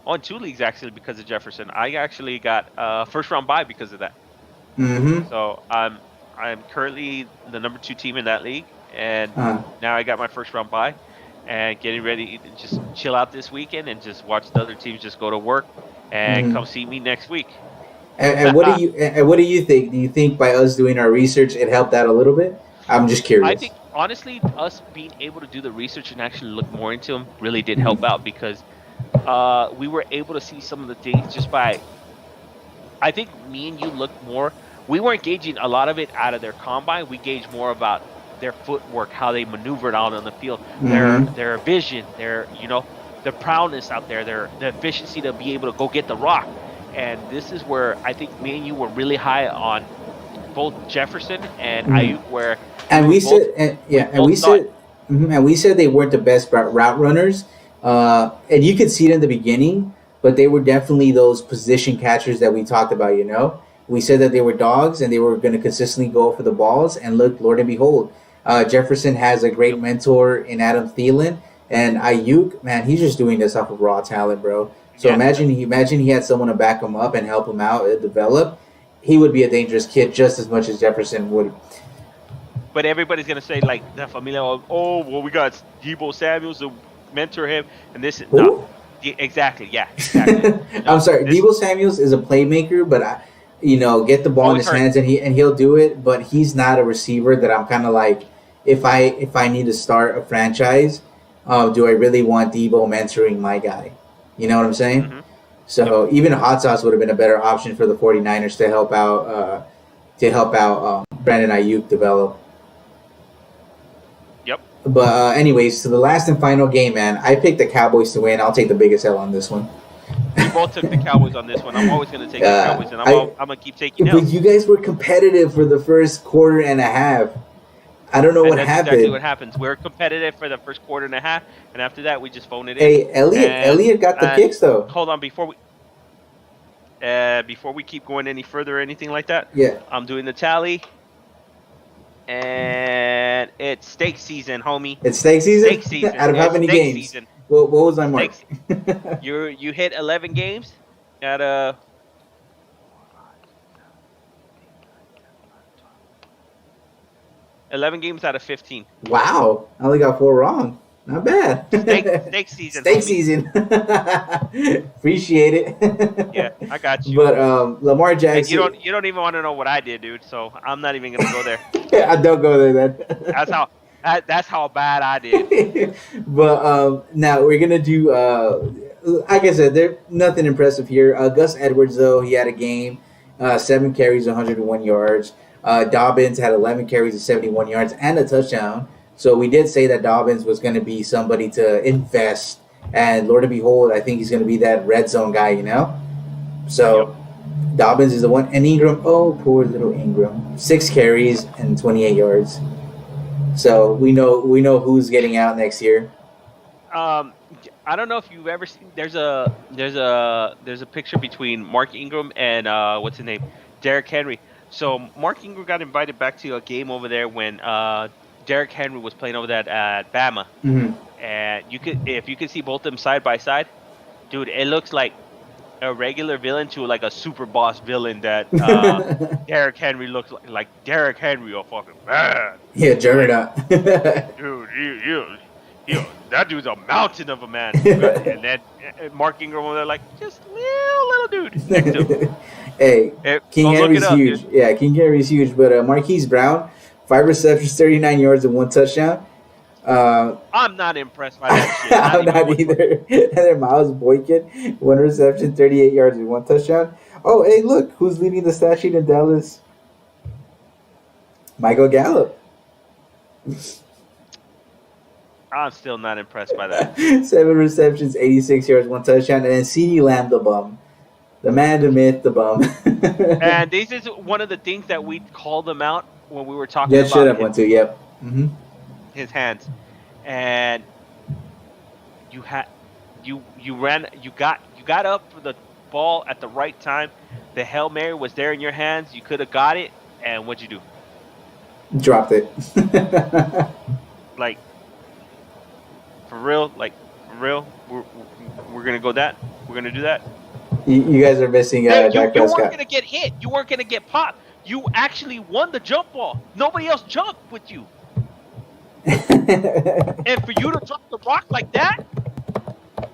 on 2 leagues actually because of Jefferson. I actually got a first-round bye because of that. Mm-hmm. So I'm currently the number 2 team in that league, and now I got my first-round bye. and getting ready to just chill out this weekend and just watch the other teams just go to work and Hmm. come see me next week. And what do you think? Do you think by us doing our research, it helped out a little bit? I'm just I curious. think honestly, us being able to do the research and actually look more into them really did help Hmm. out because we were able to see some of the things just by. I think me and you looked more. We weren't gauging a lot of it out of their combine. We gauged more about their footwork, how they maneuvered out on the field, Hmm. their vision, their their prowess out there, their the efficiency to be able to go get the rock. And this is where I think me and you were really high on both Jefferson and Hmm. Ayuk, where And we said, we yeah, and both we thought, said, and we said they weren't the best route runners. And you could see it in the beginning, but they were definitely those position catchers that we talked about. We said that they were dogs and they were going to consistently go for the balls. And look, Lord and behold, Jefferson has a great yep, mentor in Adam Thielen, and Ayuk. Man, he's just doing this off of raw talent, bro. So yeah. imagine he had someone to back him up and help him out develop. He would be a dangerous kid just as much as Jefferson would. But everybody's gonna say like the familia. Oh, well, we got Debo Samuels to mentor him, and this is no, Who? exactly, yeah, exactly. I'm No, sorry. this Debo Samuels is a playmaker, but get the ball in always his hurt. hands and he'll do it. But he's not a receiver that I'm kind of like. If I need to start a franchise, do I really want Debo mentoring my guy? You know what I'm saying? Hmm. Yep, So even a hot sauce would have been a better option for the 49ers to help out Brandon Ayuk develop. yep. But anyways, to the last and final game, man. I picked the Cowboys to win. I'll take the biggest L on this one. We both took the Cowboys on this one. I'm always gonna take the Cowboys, and I I'm gonna keep taking But L's. you guys were competitive for the first quarter and a half. I don't know And what that's exactly what happened. happens. We're competitive for the first quarter and a half, and after that, we just phone it in. Hey, Elliot. And Elliot got the picks though. hold on, before we keep going any further or anything like that, Yeah, I'm doing the tally, and it's steak season, homie. it's steak Steak season. season. Out of how It's many steak games? season. What was my Steak. mark? You hit 11 games at 11 games out of 15. Wow, I only got 4 wrong. Not bad. Steak season, Steak homie. season. Appreciate Yeah, it. I got you. But Lamar And you Jackson. don't even want to know what I did, dude. So I'm not even gonna go there. I don't go there That's then. how that's how bad I did. But now we're gonna do. Like I said, there's nothing impressive here. Gus Edwards, though, he had a game, 7 carries, 101 yards. Dobbins had 11 carries and 71 yards and a touchdown. So we did say that Dobbins was going to be somebody to invest, and Lord and behold, I think he's going to be that red zone guy. Yep. So Dobbins is the one, and Ingram. Oh, poor little Ingram, 6 carries and 28 yards. So we know who's getting out next year. Um, I don't know if you've ever seen. There's a picture between Mark Ingram and what's his name, Derrick Henry. So Mark Ingram got invited back to a game over there when Derrick Henry was playing over that at Bama, Hmm. and if you could see both of them side by side, dude, it looks like a regular villain to like a super boss villain that Derrick Henry looks like Derrick Henry are fucking bad. Yeah, Like, Juggernaut. dude, that dude's a mountain of a man. And then Mark Ingram over there, like, just little dude next to him. Hey, King Go look it Henry's up, dude. huge. Yeah, King Henry's huge. But Marquise Brown, 5 receptions, 39 yards, and 1 touchdown. I'm not impressed by that shit. Not I'm even not one. either. And then Miles Boykin, 1 reception, 38 yards, and 1 touchdown. Oh, hey, look, who's leading the stat sheet in Dallas? Michael Gallup. I'm still not impressed by that. 7 receptions, 86 yards, 1 touchdown. And then CeeDee Lamb, the bum. The man, the myth, the bum. And this is one of the things that we called him out when we were talking Jet should about have won too, yep. Mm-hmm. his hands. And you had you got up for the ball at the right time. The Hail Mary was there in your hands. You could have got it, and what'd you do? Dropped it. Like, for real? Like, for real? We're gonna go that? We're gonna do that? You guys are missing Hey, you Dak weren't Prescott. gonna get hit. You weren't gonna get popped. You actually won the jump ball. Nobody else jumped with you. And for you to drop the rock like that,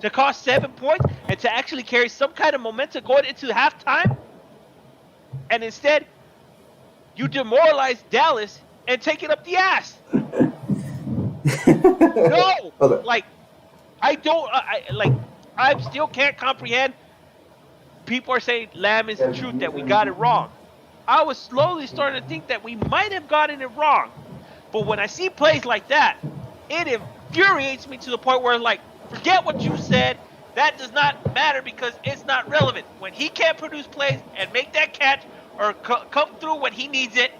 to cost 7 points, and to actually carry some kind of momentum going into halftime, and instead you demoralize Dallas and take it up the ass. No, like I don't. I still can't comprehend. People are saying Lamb is the truth, that we got it wrong. I was slowly starting to think that we might have gotten it wrong, but when I see plays like that, it infuriates me to the point where, like, forget what you said. That does not matter because it's not relevant. When he can't produce plays and make that catch or come through when he needs it,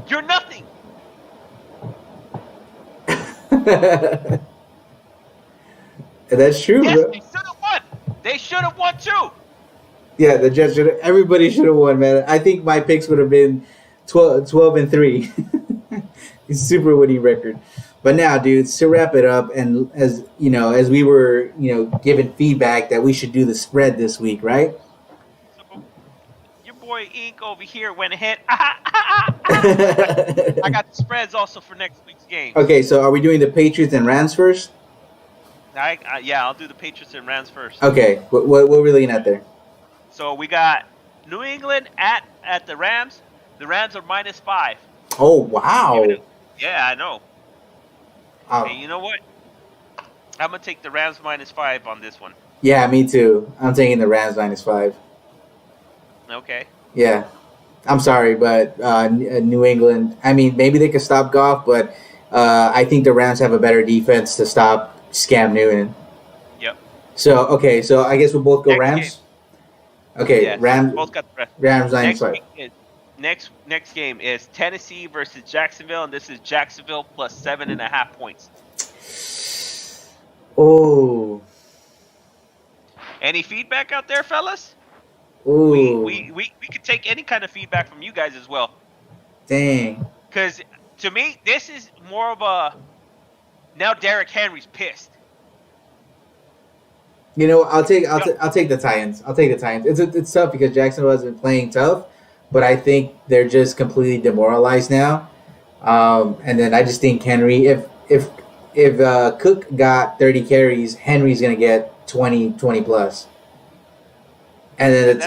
you're nothing. That's true, Yes, bro. they should have won. They should have won too. Yeah, the Jets should. Everybody should have won, man. I think my picks would have been 12-3. Super winning record. But now, dudes, to wrap it up, and as you know, as we were, given feedback that we should do the spread this week, right? So your boy Ink over here went ahead. I got the spreads also for next week's game. Okay, so are we doing the Patriots and Rams first? Yeah, I'll do the Patriots and Rams first. Okay, what are we looking at there? So we got New England at the Rams. The Rams are -5. Oh, wow. Yeah, I know. Oh. Hey, you know what? I'm gonna take the Rams -5 on this one. Yeah, me too. I'm taking the Rams -5. Okay. Yeah. I'm sorry, but New England, I mean, maybe they could stop Goff, but I think the Rams have a better defense to stop Scam Newton. Yep. So, okay, so I guess we'll both go Rams? Game. Okay, yes, Rams. Both got the Rams 9-5. Next game is Tennessee versus Jacksonville, and this is Jacksonville plus 7.5 points. Oh. Any feedback out there, fellas? Ooh. We could take any kind of feedback from you guys as well. Dang. Because to me, this is more of a now Derrick Henry's pissed. You know, I'll take the Titans. I'll take the Titans. It's tough because Jacksonville has been playing tough, but I think they're just completely demoralized now. And then I just think Henry, if Cook got 30 carries, Henry's gonna get 20 plus. And then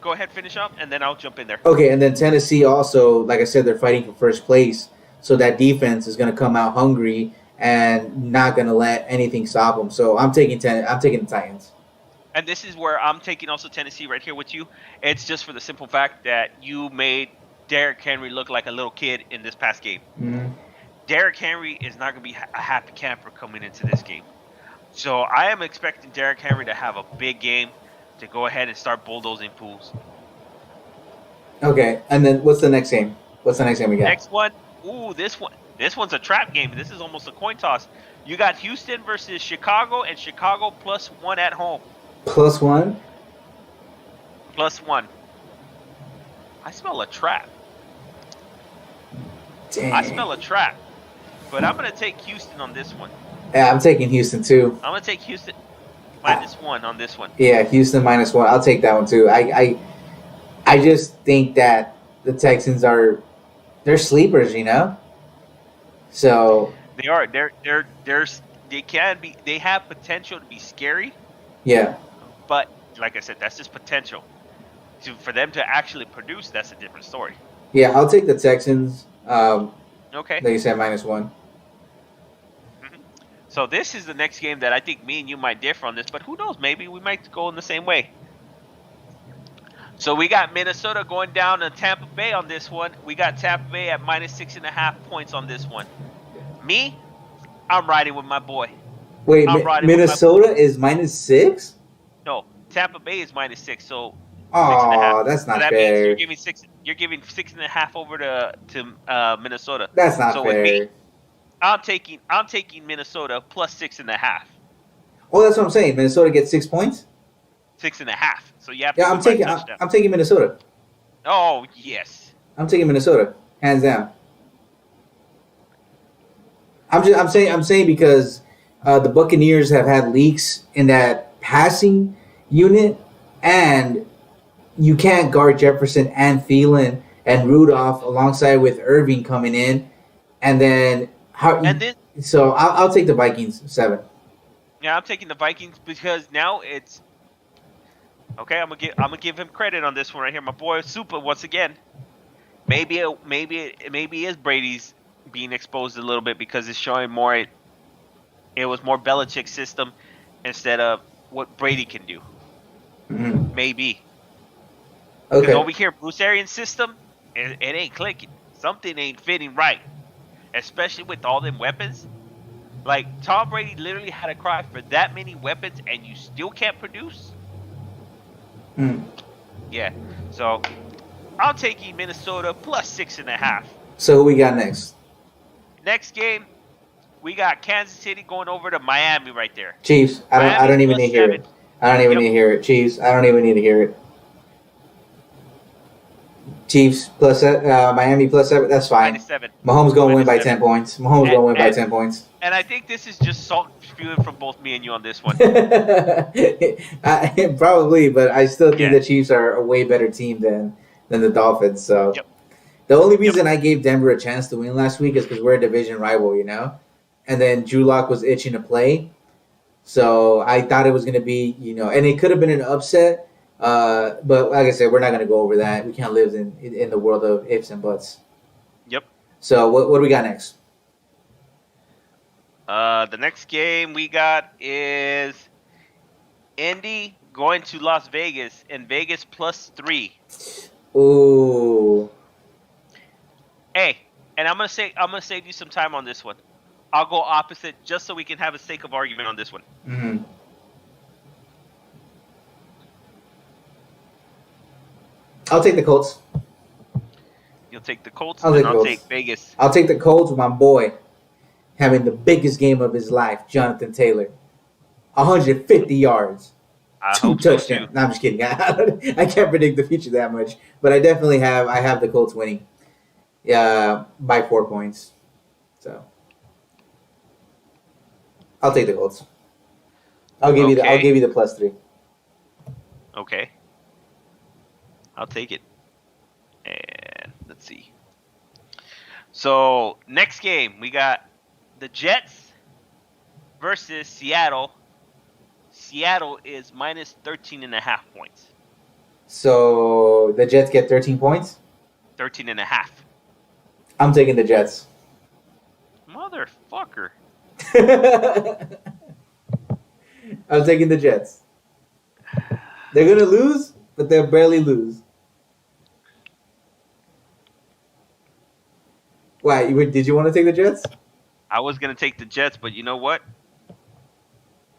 Go ahead, finish up, and then I'll jump in there. Okay, and then Tennessee also, like I said, they're fighting for first place, so that defense is going to come out hungry and not going to let anything stop them. So I'm taking the Titans. And this is where I'm taking also Tennessee right here with you. It's just for the simple fact that you made Derrick Henry look like a little kid in this past game. Mm-hmm. Derrick Henry is not going to be a happy camper coming into this game. So I am expecting Derrick Henry to have a big game, to go ahead and start bulldozing fools. Okay, and then what's the next game? What's the next game we got? Next one, this one's a trap game. This is almost a coin toss. You got Houston versus Chicago, and Chicago +1 at home. +1? +1. I smell a trap. Dang. I smell a trap. But I'm going to take Houston on this one. Yeah, I'm taking Houston too. I'm going to take Houston -1 on this one. Yeah, Houston -1. I'll take that one too. I just think that the Texans they're sleepers, you know. So they are. They have potential to be scary. Yeah. But like I said, that's just potential. For them to actually produce, that's a different story. Yeah, I'll take the Texans. Okay. Like you said, -1. So this is the next game that I think me and you might differ on this, but who knows? Maybe we might go in the same way. So we got Minnesota going down to Tampa Bay on this one. We got Tampa Bay at -6.5 points on this one. Me, I'm riding with my boy. Wait, Minnesota is -6? No, Tampa Bay is -6. So. Oh, that's not fair. Means you're giving 6.5 over to Minnesota. That's not fair. With me, I'm taking Minnesota +6.5. Oh, that's what I'm saying. Minnesota gets 6 points. 6.5. So you have. Yeah, I'm taking Minnesota. Oh yes. I'm taking Minnesota, hands down. I'm saying because the Buccaneers have had leaks in that passing unit, and you can't guard Jefferson and Thielen and Rudolph alongside with Irving coming in, and then how? And then So I'll take the Vikings 7. yeah, I'm taking the Vikings because now it's okay. I'm gonna give him credit on this one right here. My boy Super once again. Maybe it is Brady's being exposed a little bit because it's showing more. It was more Belichick's system instead of what Brady can do. Mm-hmm. Maybe because Okay. over here Bruce Arians' system, it ain't clicking. Something ain't fitting right, especially with all them weapons. Like Tom Brady literally had to cry for that many weapons, and you still can't produce. Mm. Yeah, so I'm taking Minnesota plus 6.5. So who we got next? Next game, we got Kansas City going over to Miami right there. Chiefs. I Miami's don't even plus need to hear 7. it. I don't even Yep, need to hear it. Chiefs. I don't even need to hear it. Chiefs plus Miami plus 7. That's fine. -7. Mahomes gonna win by -7. 10 points. Mahomes And, gonna win by and 10 points. and I think this is just salt spewing from both me and you on this one. Probably, but I still think Yeah. the Chiefs are a way better team than the Dolphins. So Yep. the only Yep. reason I gave Denver a chance to win last week is because we're a division rival, And then Drew Lock was itching to play, so I thought it was going to be, and it could have been an upset. But like I said, we're not going to go over that. We can't live in the world of ifs and buts. Yep. So what do we got next? The next game we got is Indy going to Las Vegas, and Vegas +3. Ooh. Hey, and I'm gonna save you some time on this one. I'll go opposite just so we can have a sake of argument on this one. Mm-hmm. I'll take the Colts. You'll take the Colts, I'll and take I'll Colts. take Vegas. I'll take the Colts with my boy having the biggest game of his life, Jonathan Taylor. 150 yards. I 2 hope so touchdowns. too. No, I'm just kidding. I can't predict the future that much, but I definitely have the Colts winning. By 4 points. So I'll take the Colts. I'll give you the +3. Okay. I'll take it. And let's see. So next game we got the Jets versus Seattle. Seattle is -13.5 points. So the Jets get 13 points. 13.5. I'm taking the Jets. Motherfucker. I'm taking the Jets. They're gonna lose, but they'll barely lose. Why? Did you want to take the Jets? I was gonna take the Jets, but you know what?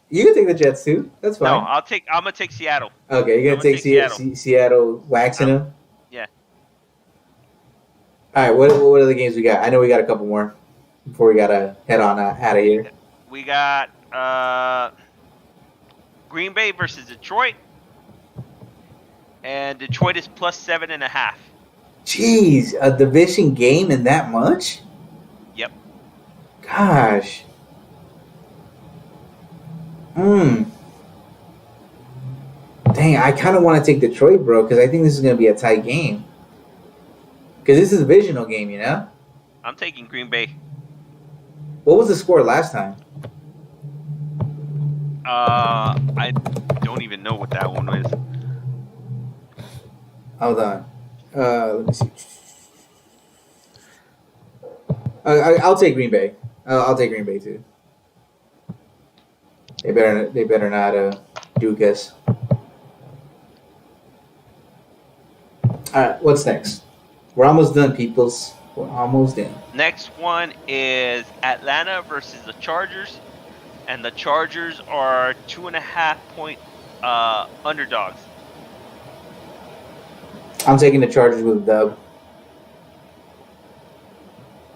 You can take the Jets too. That's No, fine. I'm gonna take Seattle. Okay, you're I'm gonna gonna take take Seattle waxing them. Yeah. All right. What are the games we got? I know we got a couple more before we gotta head on out of here. We got Green Bay versus Detroit, and Detroit is +7.5. Jeez, a division game and that much? Yep. Gosh. Dang, I kind of want to take Detroit, bro, because I think this is going to be a tight game. Because this is a divisional game, I'm taking Green Bay. What was the score last time? I don't even know what that one was. Hold on. Let me see. I'll take Green Bay. I'll take Green Bay too. They better not duke us. All right, what's next? We're almost done, peoples. We're almost done. Next one is Atlanta versus the Chargers, and the Chargers are 2.5 point underdogs. I'm taking the Chargers with a dub.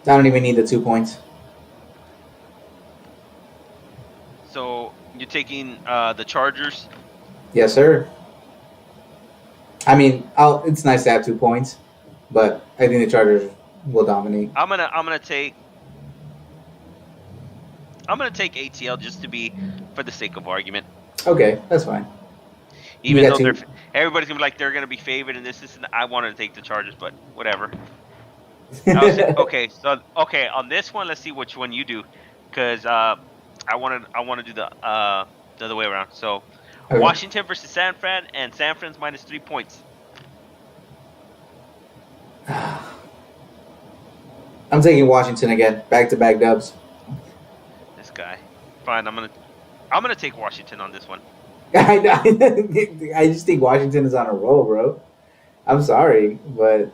I don't even need the 2 points. So you're taking the Chargers? Yes, sir. I mean, it's nice to have 2 points, but I think the Chargers will dominate. I'm gonna take ATL just to be for the sake of argument. Okay, that's fine. Even though everybody's gonna be like they're gonna be favored, and this. And I wanted to take the Chargers, but whatever. Okay, on this one, let's see which one you do, because I want to do the other way around. So, Okay. Washington versus San Fran, and San Fran's minus 3 points. I'm taking Washington again. Back-to-back dubs. This guy. Fine, I'm gonna take Washington on this one. I just think Washington is on a roll, bro. I'm sorry, but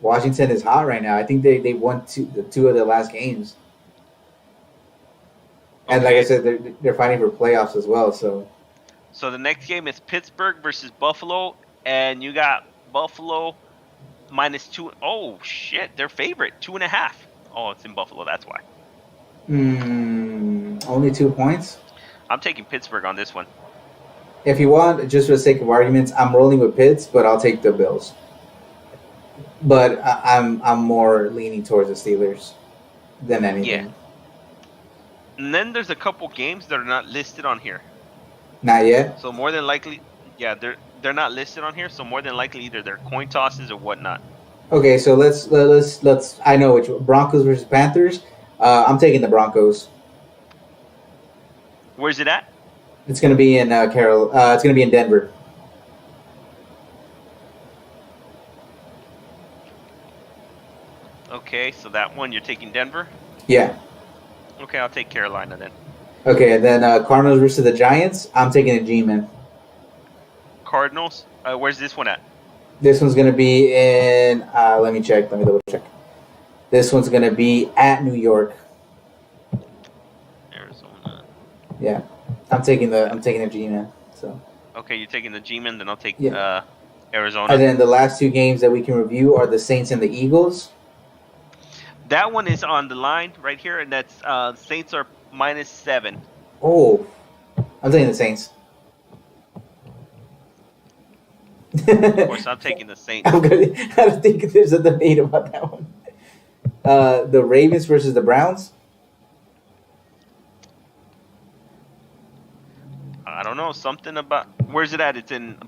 Washington is hot right now. I think they won two of their last games, and like I said, they're fighting for playoffs as well. So the next game is Pittsburgh versus Buffalo, and you got Buffalo minus 2. Oh shit, their favorite 2.5. Oh, it's in Buffalo. That's why. Only 2 points. I'm taking Pittsburgh on this one. If you want, just for the sake of arguments, I'm rolling with Pitts, but I'll take the Bills. But I'm more leaning towards the Steelers than anything. Yeah. And then there's a couple games that are not listed on here. Not yet. So more than likely, yeah, they're not listed on here. So more than likely, either they're coin tosses or whatnot. Okay, so let's. I know which one. Broncos versus Panthers. I'm taking the Broncos. Where's it at? It's going to be in It's going to be in Denver. Okay, so that one you're taking Denver. Yeah. Okay, I'll take Carolina then. Okay, and then Cardinals versus the Giants. I'm taking a G-Man. Cardinals. Where's this one at? This one's going to be in. Let me check. Let me double check. This one's going to be at New York. Arizona. Yeah, I'm taking the G-Man. So. Okay, you're taking the G-Man, then I'll take Arizona. And then the last two games that we can review are the Saints and the Eagles. That one is on the line right here, and that's Saints are minus 7. Oh, I'm taking the Saints. Of course, I'm taking the Saints. I don't think there's a debate about that one. The Ravens versus the Browns. I don't know, something about where's it at? It's in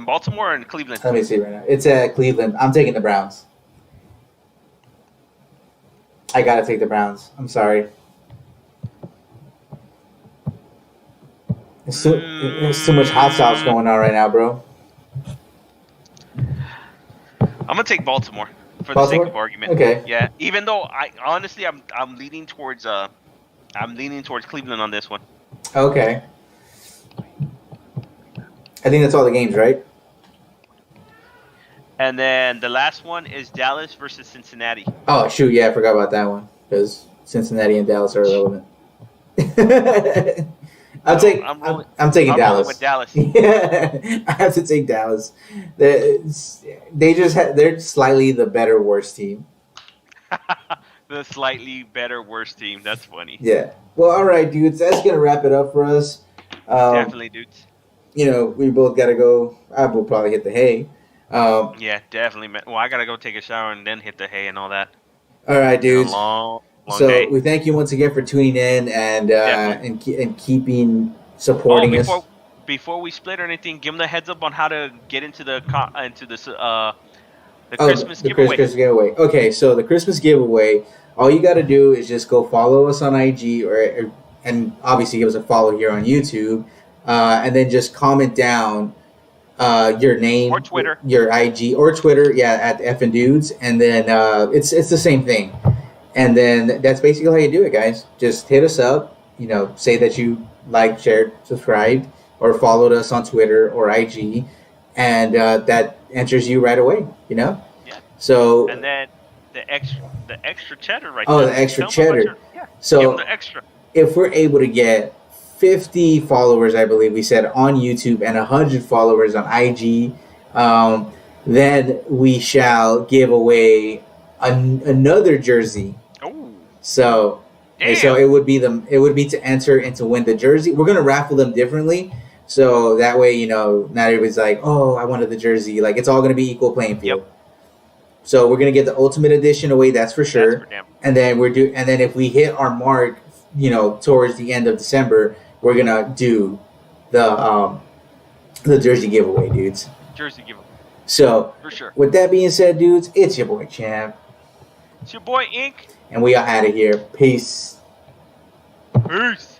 Baltimore or in Cleveland? Let me see right now. It's at Cleveland. I'm taking the Browns. I gotta take the Browns. I'm sorry. There's too much hot sauce going on right now, bro. I'm gonna take Baltimore for Baltimore? the sake of argument. Okay. Yeah. Even though I'm leaning towards Cleveland on this one. Okay. I think that's all the games, right? And then the last one is Dallas versus Cincinnati. Oh shoot! Yeah, I forgot about that one because Cincinnati and Dallas are irrelevant. I'm taking Dallas. With Dallas. Yeah, I have to take Dallas. They're slightly the better worse team. The slightly better worse team. That's funny. Yeah. Well, all right, dudes. That's gonna wrap it up for us. Definitely, dudes. We both gotta go. I will probably hit the hay. Yeah, definitely. Well, I gotta go take a shower and then hit the hay and all that. All right, dudes. Long so day. we thank you once again for tuning in and keeping supporting us. Before we split or anything, give them the heads up on how to get into the Christmas giveaway. Christmas giveaway. Okay, so the Christmas giveaway, all you got to do is just go follow us on IG and obviously give us a follow here on YouTube, and then just comment down your name or Twitter, your IG or Twitter, at Effin' Dudes, and then it's the same thing. And then that's basically how you do it, guys. Just hit us up, say that you liked, shared, subscribed, or followed us on Twitter or IG, and that enters you right away, Yeah. So. And then the extra cheddar right there. Oh, the extra cheddar. Yeah. So give them the extra. If we're able to get 50 followers, I believe we said, on YouTube and 100 followers on IG, then we shall give away another jersey. Oh. So it would be to enter and to win the jersey. We're gonna raffle them differently, so that way not everybody's like, oh, I wanted the jersey. Like, it's all gonna be equal playing field. Yep. So we're gonna get the Ultimate Edition away, that's for sure. That's for damn. And then if we hit our mark, towards the end of December, we're gonna do the The jersey giveaway, dudes. Jersey giveaway So, for sure. with that being said, dudes, it's your boy Champ, It's your boy Ink. and we are out of here. Peace. Peace.